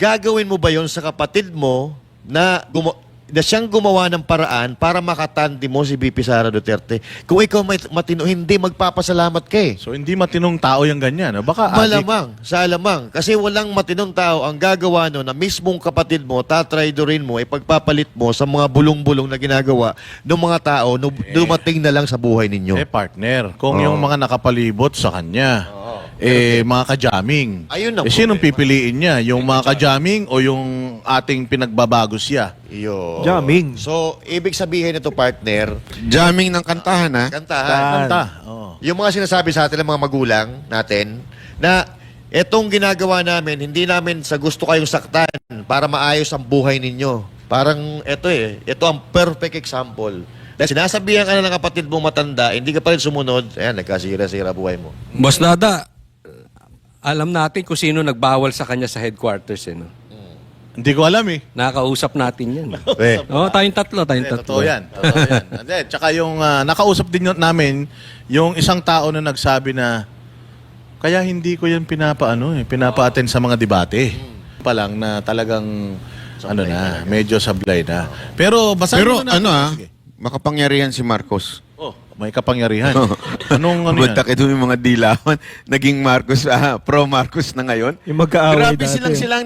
gagawin mo ba yon sa kapatid mo na siyang gumawa ng paraan para makatandi mo si BP Sara Duterte? Kung ikaw matino, hindi magpapasalamat ka So hindi matinong tao yung ganyan. Baka adik. Malamang. Kasi walang matinong tao ang gagawa no na mismong kapatid mo, tatraidorin mo, ipagpapalit mo sa mga bulong-bulong na ginagawa ng mga tao na dumating na lang sa buhay ninyo. Partner, kung yung mga nakapalibot sa kanya, mga kajaming. Ayun ang Sinong problema. pipiliin niya? Yung mga kajaming o yung ating pinagbabago siya? Iyo. Jamming. So, ibig sabihin ito, partner, Jamming ng kantahan, kantahan. Kanta. Oh. Yung mga sinasabi sa atin ng mga magulang natin na etong ginagawa namin, hindi namin sa gusto kayong saktan para maayos ang buhay ninyo. Parang ito ang perfect example. Dahil sinasabihan ka na ng kapatid mo matanda, hindi ka pa rin sumunod, ayan, nagkasira-sira buhay mo. Boss Dada, alam natin kung sino nagbawal sa kanya sa headquarters. Hindi ko alam eh. Nakausap natin yan. Eh, Tayong tatlo. Totoo yan. Totoo yan. Hindi, tsaka yung nakausap din namin yung isang tao na nagsabi na kaya hindi ko yan pinapa-attend sa mga debate. Pa lang na talagang medyo sablay na. Pero basahin Pero mo na. Sige. makapangyarihan si Marcos. Oh, may kapangyarihan. Anong ano yan? Buta yung mga dilawan. Naging Marcos, pro-Marcos na ngayon. Yung magkaaway Grabe dati. silang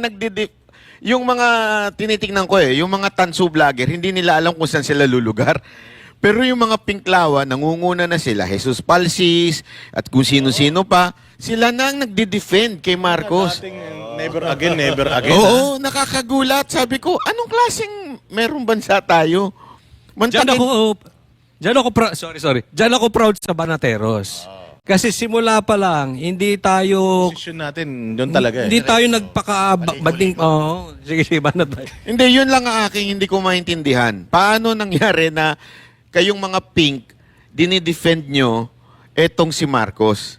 yung mga tinitingnan ko yung mga tansu vlogger, hindi nila alam kung saan sila lulugar. Pero yung mga pinklawa, nangunguna na sila, Jesus Palsis, at kung sino-sino pa, sila na ang nagdi-defend kay Marcos. Dating never again. Oo, nakakagulat. Sabi ko, anong klaseng merong bansa tayo? Diyan ako proud sa Banateros. Kasi simula pa lang, hindi tayo Position natin, doon talaga eh. hindi tayo nagpaka-bading. Sige, Banat. Hindi, yun lang ang aking hindi ko maintindihan. Paano nangyari na kayong mga pink, dinidefend nyo etong si Marcos?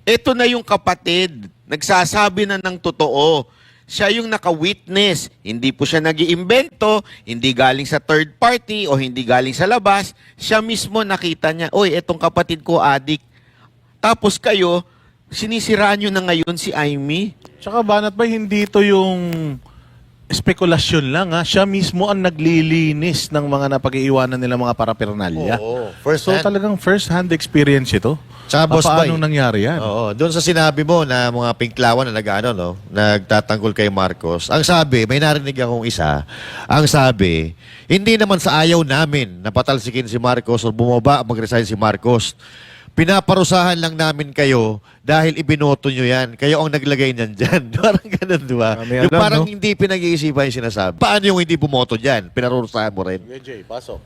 Ito na yung kapatid, nagsasabi na ng totoo. Siya yung naka-witness. Hindi po siya nag-iimbento, hindi galing sa third party o hindi galing sa labas. Siya mismo nakita niya, oy, etong kapatid ko, adik. Tapos kayo, sinisiraan nyo na ngayon si Amy. Tsaka Banat ba, hindi ito yung spekulasyon lang ha. Siya mismo ang naglilinis ng mga napag-iiwanan nila mga parapernalya. Oo, first So hand. talagang first-hand experience ito. Tsaka, Boss Bay. Paano nangyari yan? Oo, doon sa sinabi mo na mga pinklawan na nagtatanggol kay Marcos, ang sabi, may narinig akong isa, ang sabi, hindi naman sa ayaw namin na patalsikin si Marcos o bumaba, mag-resign si Marcos. Pinaparusahan lang namin kayo dahil ibinoto nyo yan. Kayo ang naglagay niyan dyan. Parang ganun, di ba? Kami Yung alam, parang no? hindi pinag-iisipan yung sinasabi. Paano yung hindi bumoto dyan? Pinarurusahan mo rin. Okay, Jay, pasok.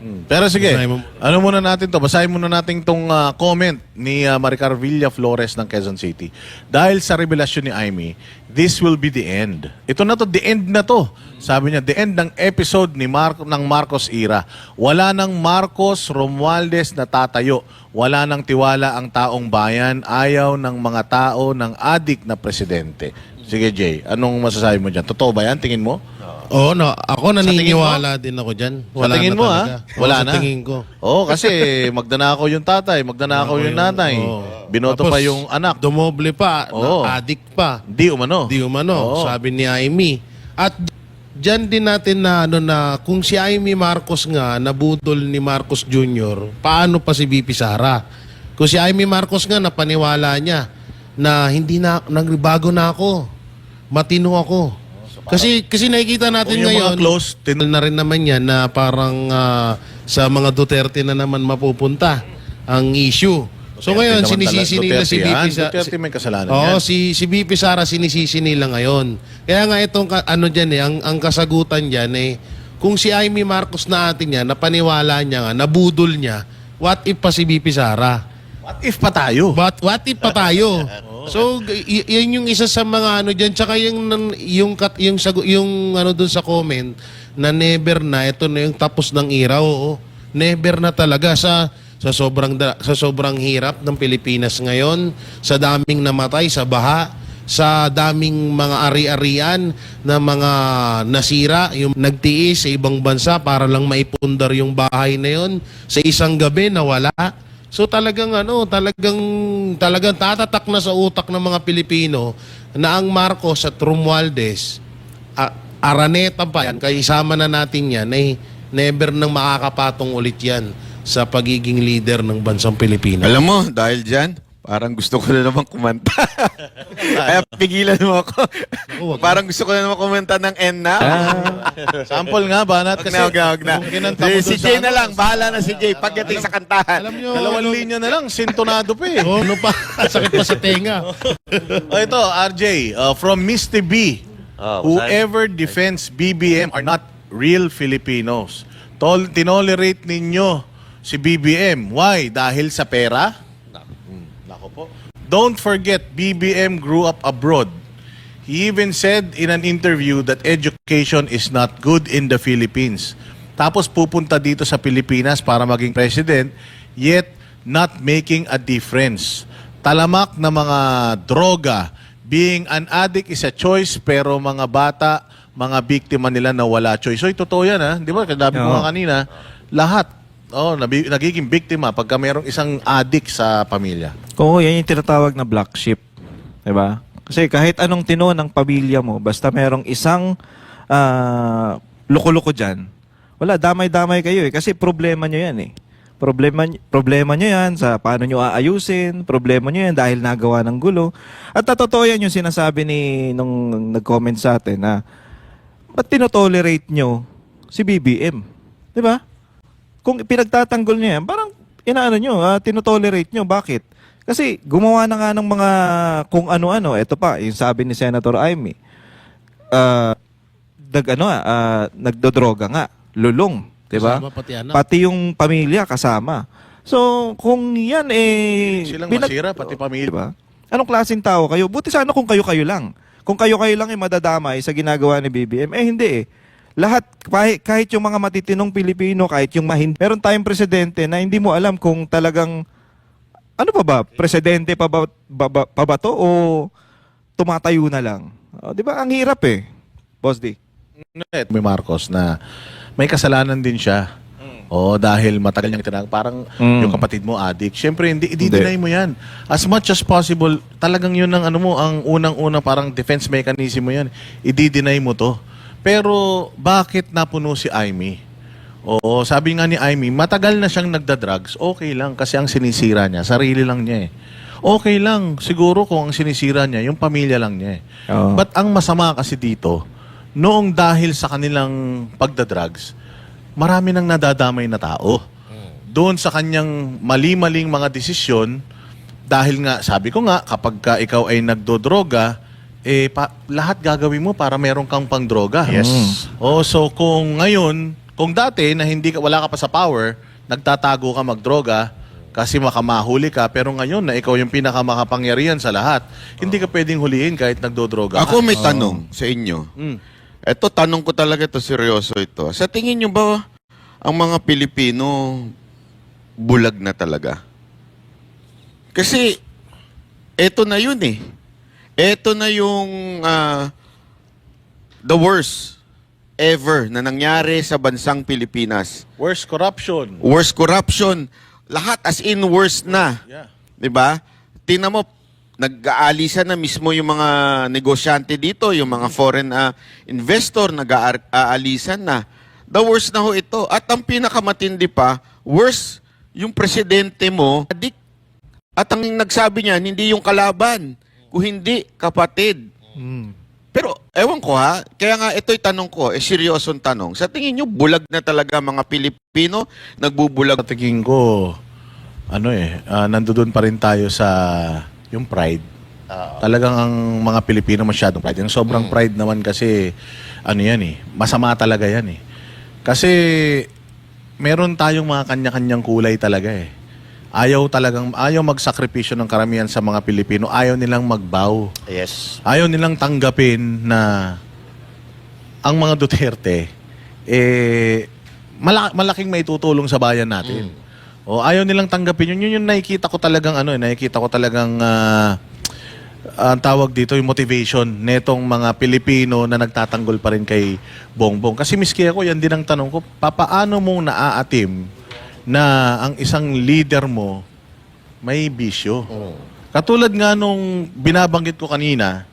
Pero sige, Basahin mo. ano muna natin to? Basahin muna natin tong comment ni Maricar Villa Flores ng Quezon City. Dahil sa revelasyon ni Amy, this will be the end. Ito na to, the end na to. Sabi niya, the end ng episode ng Marcos era. Wala nang Marcos Romualdez na tatayo. Wala nang tiwala ang taong bayan. Ayaw ng mga tao ng adik na presidente. Sige Jay, anong masasabi mo dyan? Totoo ba yan? Tingin mo? Oo, no. Ako naniniwala din ako dyan. Sa tingin mo talaga. Wala Oo, na? Sa tingin ko. Oo, kasi magdanakaw yung tatay, magdanakaw yung nanay. Oo. Binoto Tapos, pa yung anak. Dumoble pa, Oo. addict pa. Di umano. Di umano, Oo. sabi ni Amy. At dyan din natin na kung si Amy Marcos nga nabudol ni Marcos Jr., paano pa si VP Sara? Kung si Amy Marcos nga napaniwala niya na hindi na nagbago na ako. Matino ako. Kasi nakikita natin Kung yung mga ngayon close, na rin naman yan na parang sa mga Duterte na naman mapupunta ang issue. So ngayon, naman sinisisi talaga. nila si Duterte VP yan. Sara. Duterte may kasalanan Oo, yan. si VP Sara sinisisi nila ngayon. Kaya nga itong ang kasagutan diyan kung si Amy Marcos na atin niya, napaniwala niya nga, nabudol niya, what if pa si VP Sara? What if pa tayo? But what if pa tayo? So yan yung isa sa mga diyan, tsaka yung doon sa comment na never na, ito na yung tapos ng era. Oo. Never na talaga sa sobrang hirap ng Pilipinas ngayon, sa daming namatay sa baha, sa daming mga ari-arian na mga nasira, yung nagtiis sa ibang bansa para lang maipundar yung bahay na yon sa isang gabi nawala. So talagang talagang tatatak na sa utak ng mga Pilipino na ang Marcos at Romualdez, Araneta pa yan, kaya isama na natin yan, never nang makakapatong ulit yan sa pagiging leader ng bansang Pilipinas. Alam mo, dahil dyan, parang gusto ko na naman kumanta. Kaya pigilan mo ako. Parang gusto ko na naman kumanta ng N na. Sample nga, Banat. Kasi Wag na. kung kinanta mo Si dun Jay sa na lang. Bahala na si Jay. Pagdating sa kantahan. Alam nyo, Dalawang linya na lang, sintonado pa eh. ano pa? Sakit pa sa tenga. Ito, RJ, from Misty B. Whoever defends BBM are not real Filipinos. Tinolerate ninyo si BBM. Why? Dahil sa pera? Nako po. Don't forget, BBM grew up abroad. He even said in an interview that education is not good in the Philippines. Tapos pupunta dito sa Pilipinas para maging president, yet not making a difference. Talamak na mga droga, being an addict is a choice, pero mga bata, mga biktima nila na wala choice. So, totoo yan, ha? Di ba? Kadabi ko Oo. nga kanina, lahat, nagiging biktima pagka mayroong isang addict sa pamilya. Oo, yan yung tinatawag na black sheep. Diba? Kasi kahit anong tino ng pamilya mo, basta merong isang loko-loko dyan, wala, damay-damay kayo eh. Kasi problema nyo yan eh. Problema nyo yan sa paano nyo aayusin, problema nyo yan dahil nagawa ng gulo. At totoo yan yung sinasabi nung nag-comment sa atin na ba't tinotolerate nyo si BBM? Diba? Kung pinagtatanggol nyo yan, parang inaano nyo, tinotolerate nyo. Bakit? Kasi gumawa na nga ng mga kung ano-ano. Ito pa, yung sabi ni Senator Amy. Nagdodroga nga. Lulong. Diba? Kasama pati anak. Pati yung pamilya kasama. So, kung yan Silang masira, pati pamilya. Diba? Anong klaseng tao kayo? Buti sana kung kayo-kayo lang. Kung kayo-kayo lang yung madadamay sa ginagawa ni BBM, hindi eh. Lahat, kahit yung mga matitinong Pilipino, kahit yung meron tayong presidente na hindi mo alam kung talagang, ano pa ba? Presidente pa ba to o tumatayo na lang? Di ba? Ang hirap eh. Boss D. May Marcos na may kasalanan din siya. O dahil matagal niyang tinag, parang yung kapatid mo addict. Siyempre, i-deny mo yan. As much as possible, talagang yun ang ang unang-una parang defense mechanism mo yan. I-deny mo to. Pero bakit napuno si Amy? Oo, sabi nga ni Amy, matagal na siyang nagda-drugs. Okay lang kasi ang sinisira niya, sarili lang niya eh. Okay lang, siguro kung ang sinisira niya, yung pamilya lang niya eh. Oo. But ang masama kasi dito, noong dahil sa kanilang pagda-drugs, marami nang nadadamay na tao. Doon sa kanyang mali-maling mga desisyon, dahil nga, sabi ko nga, kapag ka ikaw ay nagdodroga, lahat gagawin mo para meron kang pang-droga. Yes. So kung ngayon, kung dati na wala ka pa sa power, nagtatago ka magdroga, kasi makamahuli ka, pero ngayon na ikaw yung pinakamakapangyarihan sa lahat, hindi ka pwedeng huliin kahit nagdodroga ka. Ako may tanong sa inyo. Ito, tanong ko talaga ito, seryoso ito. Sa tingin nyo ba, ang mga Pilipino, bulag na talaga? Kasi, eto na yun eh. Eto na yung the worst ever na nangyari sa bansang Pilipinas. Worst corruption. Worst corruption. Lahat as in worst na. Yeah. 'Di ba? Tingnan mo, nag-aalisan na mismo yung mga negosyante dito, yung mga foreign investor, nag-aalisan na. The worst na ho ito. At ang pinakamatindi pa, worst yung presidente mo, adik. At ang nagsabi niyan, hindi yung kalaban, kung hindi kapatid. Pero, ewan ko ha, kaya nga ito'y tanong ko, seryosong tanong. Sa tingin nyo, bulag na talaga mga Pilipino? Nagbubulag? Sa tingin ko, nandoon pa rin tayo sa yung pride. Talagang ang mga Pilipino masyadong pride. Yung sobrang pride naman kasi, masama talaga yan eh. Kasi, meron tayong mga kanya-kanyang kulay talaga eh. Ayaw magsakripisyo ng karamihan sa mga Pilipino. Ayaw nilang magbow. Yes. Ayaw nilang tanggapin na ang mga Duterte, malaking may tutulong sa bayan natin. O ayaw nilang tanggapin yun. Yun yung nakikita ko talagang ang tawag dito yung motivation netong mga Pilipino na nagtatanggol pa rin kay Bongbong. Kasi miski ako, yan din ang tanong ko, papaano mong naaatim na ang isang leader mo may bisyo? Katulad nga nung binabanggit ko kanina,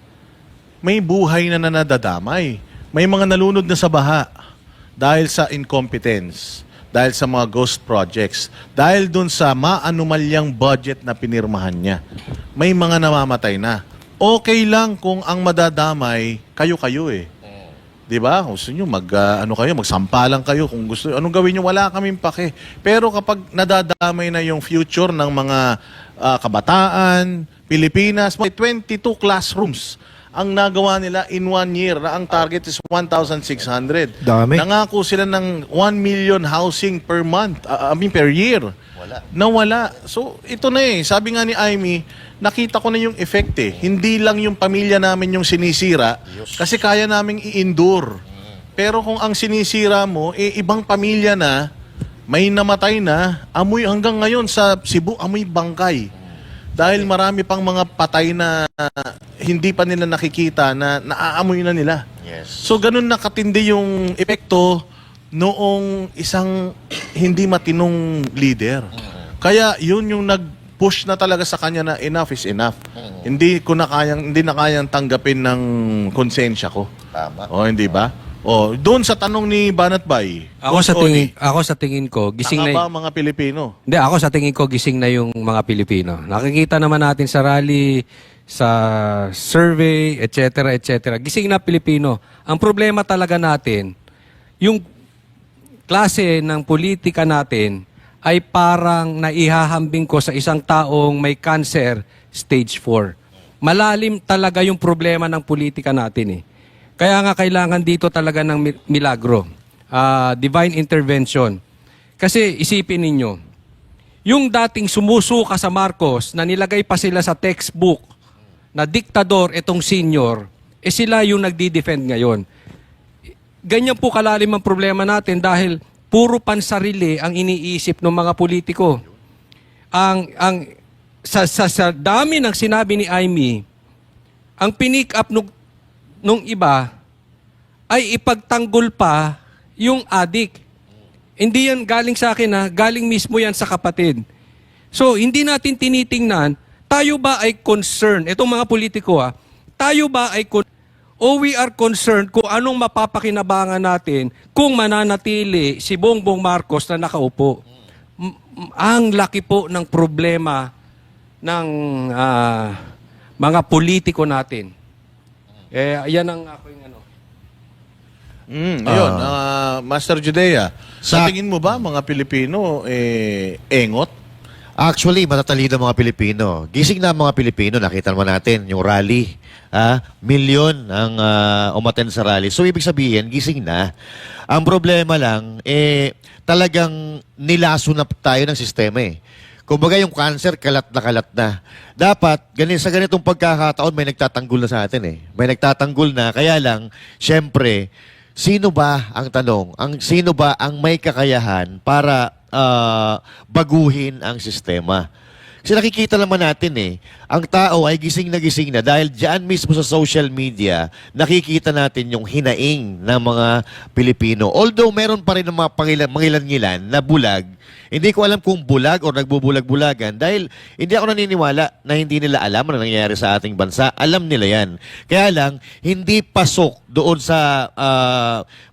may buhay na nadadamay. May mga nalunod na sa baha dahil sa incompetence, dahil sa mga ghost projects, dahil dun sa maanumalyang budget na pinirmahan niya. May mga namamatay na. Okay lang kung ang madadamay, kayo-kayo eh. 'Di ba? Gusto niyo magsampalan kayo kung gusto. Anong gawin niyo? Wala kaming pake. Pero kapag nadadamay na yung future ng mga kabataan, Pilipinas, may 22 classrooms ang nagawa nila in 1 year na ang target is 1,600. Dami. Nangako sila ng 1 million housing per month, per year. Nawala. So, ito na eh. Sabi nga ni Amy, nakita ko na yung effect eh. Hindi lang yung pamilya namin yung sinisira kasi kaya naming i-endure. Pero kung ang sinisira mo, ibang pamilya na, may namatay na, amoy hanggang ngayon sa Cebu, amoy bangkay. Dahil marami pang mga patay na hindi pa nila nakikita na naaamoy na nila. Yes. So ganun nakatindi yung epekto noong isang hindi matinong leader. Kaya yun yung nag-push na talaga sa kanya na enough is enough. Hindi na kayang tanggapin ng konsensya ko. Tama. O hindi ba? O doon sa tanong ni Banat Bay. Ako sa tingin ko, gising Tanga na ba ang mga Pilipino? Hindi, ako sa tingin ko gising na yung mga Pilipino. Nakikita naman natin sa rally, sa survey, etc., etc. Gising na Pilipino. Ang problema talaga natin, yung klase ng politika natin ay parang naihahambing ko sa isang taong may cancer, stage 4. Malalim talaga yung problema ng politika natin eh. Kaya nga kailangan dito talaga ng milagro, divine intervention. Kasi isipin ninyo, yung dating sumusuka sa Marcos na nilagay pa sila sa textbook na diktador itong senior, sila yung nagdi-defend ngayon. Ganyan po kalalim ang problema natin dahil puro pansarili ang iniisip ng mga politiko. Sa dami ng sinabi ni Amy, ang pinick up nung iba ay ipagtanggol pa yung adik. Hindi yan galing sa akin galing mismo yan sa kapatid. So, hindi natin tinitingnan, tayo ba ay concerned, itong mga politiko tayo ba ay o we are concerned kung anong mapapakinabangan natin kung mananatili si Bongbong Marcos na nakaupo. Ang laki po ng problema ng mga politiko natin. Yan ang aking Ayun, Master Judea, sa tingin mo ba mga Pilipino engot? Actually, matatalino ang mga Pilipino. Gising na ang mga Pilipino. Nakita naman natin yung rally. Milyon ang umattend sa rally. So, ibig sabihin, gising na. Ang problema lang, talagang nilaso na tayo ng sistema eh. Kumbaga yung cancer, kalat na. Dapat, sa ganitong pagkakataon, may nagtatanggol na sa atin eh. May nagtatanggol na. Kaya lang, syempre, sino ba ang tanong? Sino ba ang may kakayahan para baguhin ang sistema? Kasi nakikita naman natin ang tao ay gising na dahil diyan mismo sa social media, nakikita natin yung hinaing ng mga Pilipino. Although meron pa rin ng mga mangilan-ngilan na bulag, hindi ko alam kung bulag o nagbubulag-bulagan dahil hindi ako naniniwala na hindi nila alam ano nangyayari sa ating bansa. Alam nila yan. Kaya lang, hindi pasok doon sa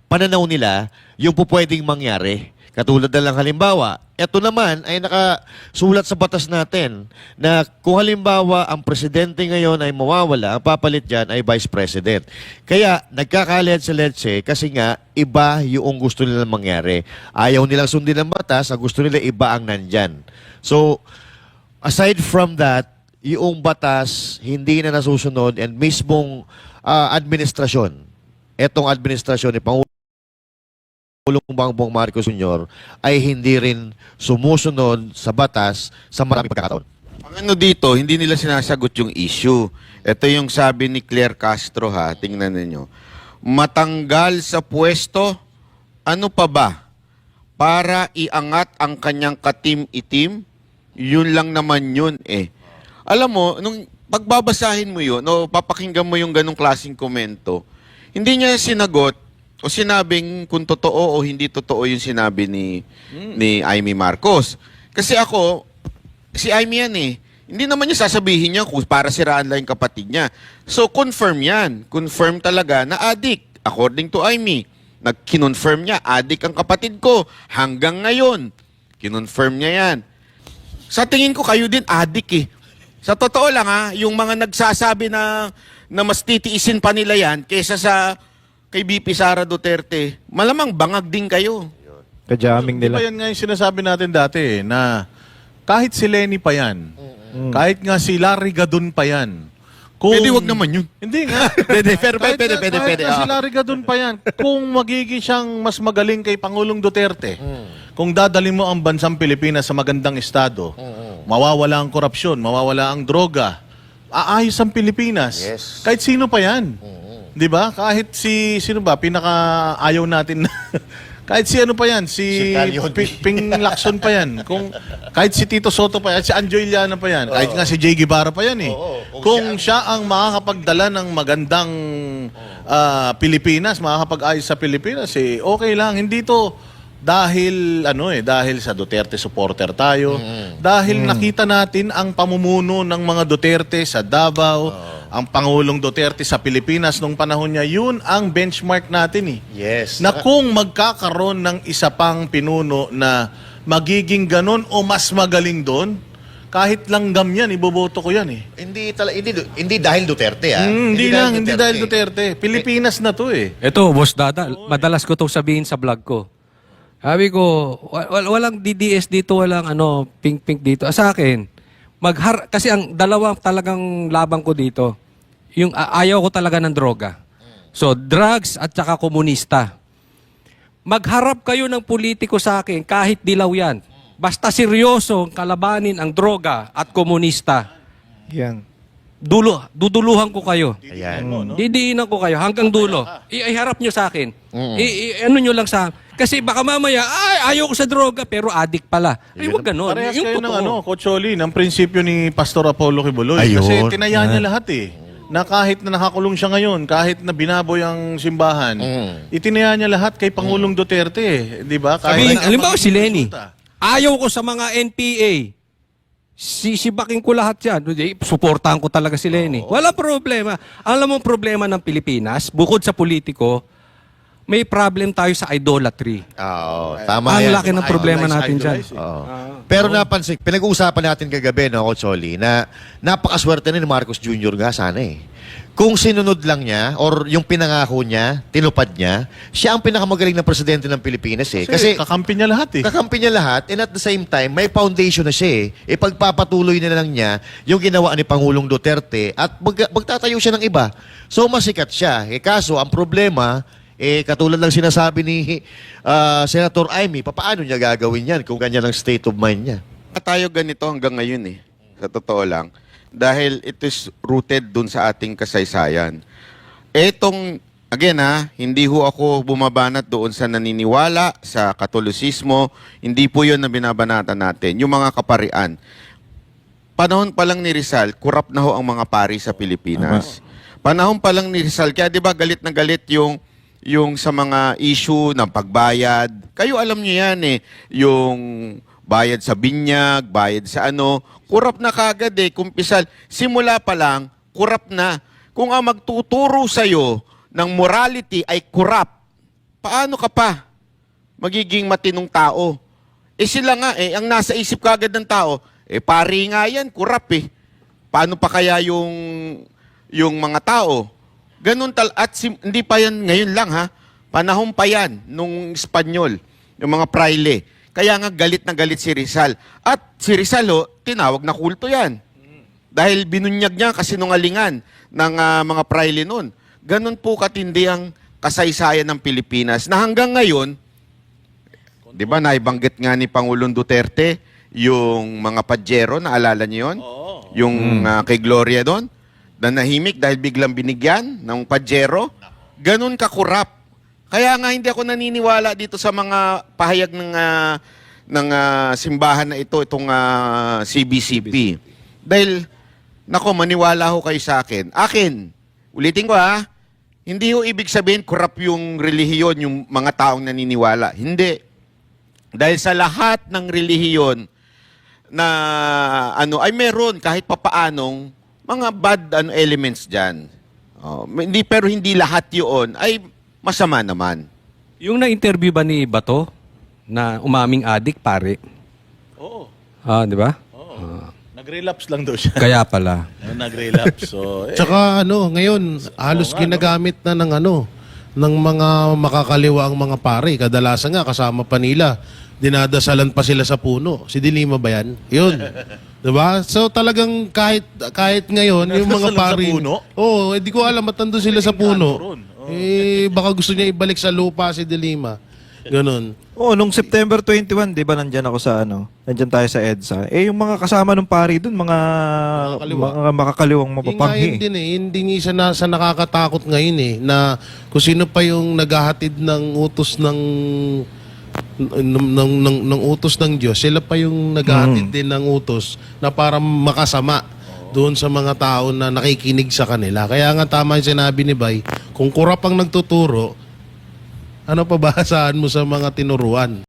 pananaw nila yung pupwedeng mangyari. Katulad na lang halimbawa, ito naman ay nakasulat sa batas natin na kung halimbawa ang presidente ngayon ay mawawala, ang papalit dyan ay vice president. Kaya nagkakaledse-ledse kasi nga iba yung gusto nilang mangyari. Ayaw nilang sundin ang batas, ang gusto nila iba ang nandyan. So, aside from that, yung batas hindi na nasusunod and mismong administrasyon, etong administrasyon ni Pangulong Bongbong Marcos Jr. ay hindi rin sumusunod sa batas sa maraming pagkakataon. Ang ano dito, hindi nila sinasagot yung issue. Ito yung sabi ni Claire Castro tingnan ninyo. Matanggal sa pwesto, ano pa ba? Para iangat ang kanyang katim-itim, yun lang naman yun Alam mo, nung pagbabasahin mo yun, o papakinggan mo yung ganong klaseng komento, hindi niya sinagot o sinabing kung totoo o hindi totoo yung sinabi ni Amy Marcos. Kasi si Amy yan Hindi naman niya sasabihin niya kung para siraan lang yung kapatid niya. So, confirm yan. Confirm talaga na adik. According to Amy, kinonfirm niya, adik ang kapatid ko. Hanggang ngayon, kinonfirm niya yan. Sa tingin ko, kayo din adik Sa totoo lang yung mga nagsasabi na mas titiisin pa nila yan kaysa sa kay BP Sara Duterte, malamang bangag din kayo. Kajaming Di ba nila. yan nga yung sinasabi natin dati na kahit si Lenny pa yan, kahit nga si Larry Gadon pa yan, Pwede wag naman yun. Hindi nga. Pwede. Kahit nga si Larry Gadon pa yan, kung magiging siyang mas magaling kay Pangulong Duterte, kung dadalhin mo ang bansang Pilipinas sa magandang estado, mawawala ang korupsyon, mawawala ang droga, aayos ang Pilipinas. Yes. Kahit sino pa yan. 'Di ba? Kahit sino ba pinaka ayaw natin na Kahit si ano pa yan, si Calyon. Ping Lacson pa yan. Kahit si Tito Soto pa yan, si Anjo Iliana pa yan. Kahit nga si Jay Guevara pa yan eh. Kung siya ang makakapagdala ng magandang Pilipinas, makakapag-ayos sa Pilipinas, eh, okay lang. Hindi to dahil dahil sa Duterte supporter tayo. Dahil nakita natin ang pamumuno ng mga Duterte sa Davao, ang Pangulong Duterte sa Pilipinas nung panahon niya, yun ang benchmark natin eh. Yes. Na kung magkakaroon ng isa pang pinuno na magiging ganon o mas magaling doon, kahit langgam yan, iboboto ko yan eh. Hindi dahil Duterte, ah. Hindi dahil Duterte. Pilipinas na to eh. Ito, Boss Dada, madalas ko itong sabihin sa vlog ko. Sabi ko, walang DDS dito, walang pink-pink dito. Sa akin, kasi ang dalawang talagang labang ko dito, yung ayaw ko talaga ng droga. So, drugs at saka komunista. Magharap kayo ng politiko sa akin kahit dilaw yan. Basta seryoso kalabanin ang droga at komunista. Yan. Duduluhan ko kayo. Ayan. Didiinan ko kayo hanggang dulo. Iharap nyo sa akin. Ano nyo lang sa... Kasi baka mamaya, ayaw ko sa droga, pero addict pala. Ay, huwag ganon. Parehas Yung kayo ng totoo. Coach Oli, ng prinsipyo ni Pastor Apollo Kibuloy. Ayun. Kasi tinaya niya lahat eh. Na kahit na nakakulong siya ngayon, kahit na binaboy ang simbahan, itinaya niya lahat kay Pangulong Duterte eh. Di ba? Sabihin, na- halimbawa si Lenny, resulta. ayaw ko sa mga NPA. Sisibaking ko lahat yan. Suportahan ko talaga si Lenny. Wala problema. Alam mo ang problema ng Pilipinas, bukod sa politiko, may problem tayo sa idolatry. Oo, tama Ang yan. laki ng problema natin dyan. Oo. Pero napansin, pinag-uusapan natin kagabi, no, Coach Oli, na napakaswerte ni Marcos Jr. nga sana eh. Kung sinunod lang niya, or yung pinangako niya, tinupad niya, siya ang pinakamagaling na presidente ng Pilipinas eh. Kasi kakampi niya lahat eh. kakampi niya lahat, and at the same time, may foundation na siya eh. Ipagpapatuloy na lang niya yung ginawa ni Pangulong Duterte at magtatayo siya ng iba. So masikat siya. Eh kaso, ang problema, katulad lang sinasabi ni Senator Amy, paano niya gagawin yan kung ganyan ang state of mind niya? Tayo ganito hanggang ngayon eh. Sa totoo lang. Dahil it is rooted dun sa ating kasaysayan. Again hindi ho ako bumabanat doon sa naniniwala, sa Katolisismo. Hindi po yun na binabanatan natin. Yung mga kaparian. Panahon pa lang ni Rizal, kurap na ho ang mga pari sa Pilipinas. Panahon pa lang ni Rizal, kaya di ba galit na galit yung sa mga issue ng pagbayad. Kayo alam niyo yan eh. Yung bayad sa binyag, bayad sa kurap na kagad eh. Kumpisal, simula pa lang, kurap na. Kung ang magtuturo sa'yo ng morality ay kurap, paano ka pa magiging matinong tao? Sila nga ang nasa isip kagad ng tao, pari nga yan, kurap eh. Paano pa kaya yung mga tao? Ganun hindi pa yan ngayon lang ha. Panahon pa yan nung Espanyol, yung mga praile. Kaya nga galit na galit si Rizal. At si Rizal tinawag na kulto yan. Dahil binunyag niya kasinungalingan ng mga praile nun. Ganun po katindi ang kasaysayan ng Pilipinas na hanggang ngayon, di ba naibanggit nga ni Pangulong Duterte yung mga Pajero, naalala niyo yun? Yung kay Gloria doon, na nahimik dahil biglang binigyan ng Pajero. Ganun kakurap. Kaya nga hindi ako naniniwala dito sa mga pahayag ng simbahan na itong CBCP. Dahil, maniwala ho kayo sa akin. Ulitin ko hindi ho ibig sabihin kurap yung relihiyon, yung mga taong naniniwala. Hindi. Dahil sa lahat ng relihiyon na ay meron kahit papaanong mga bad elements dyan. Pero hindi lahat yun ay masama naman. Yung na-interview ba ni Bato na umaming addict, pare? Oo. Di ba? Nag-relapse lang daw siya. Kaya pala. Nag-relapse. So, Tsaka ngayon, halos ginagamit na ng mga makakaliwa ang mga pare. Kadalasan nga, kasama pa nila. Dinadasalan pa sila sa puno. Si Dilima ba yan? Yun. Diba? So talagang kahit ngayon, yung mga Nadasalan sa pare... puno? Oo, hindi ko alam, matando sila sa puno. Baka gusto niya ibalik sa lupa si Dilima. Ganon. Nung September 21, 'di ba, nandiyan ako sa nandiyan tayo sa EDSA. Yung mga kasama ng pari doon, mga makakaliwang mapapanghi. Hindi isa na sa nakakatakot ngayon na kung sino pa yung naghahatid ng utos ng ng utos ng Diyos, sila pa yung naghahatid din ng utos na para makasama doon sa mga tao na nakikinig sa kanila. Kaya nga tama yung sinabi ni Bay, kung kurap ang nagtuturo, ano pa ba saan mo sa mga tinuruan?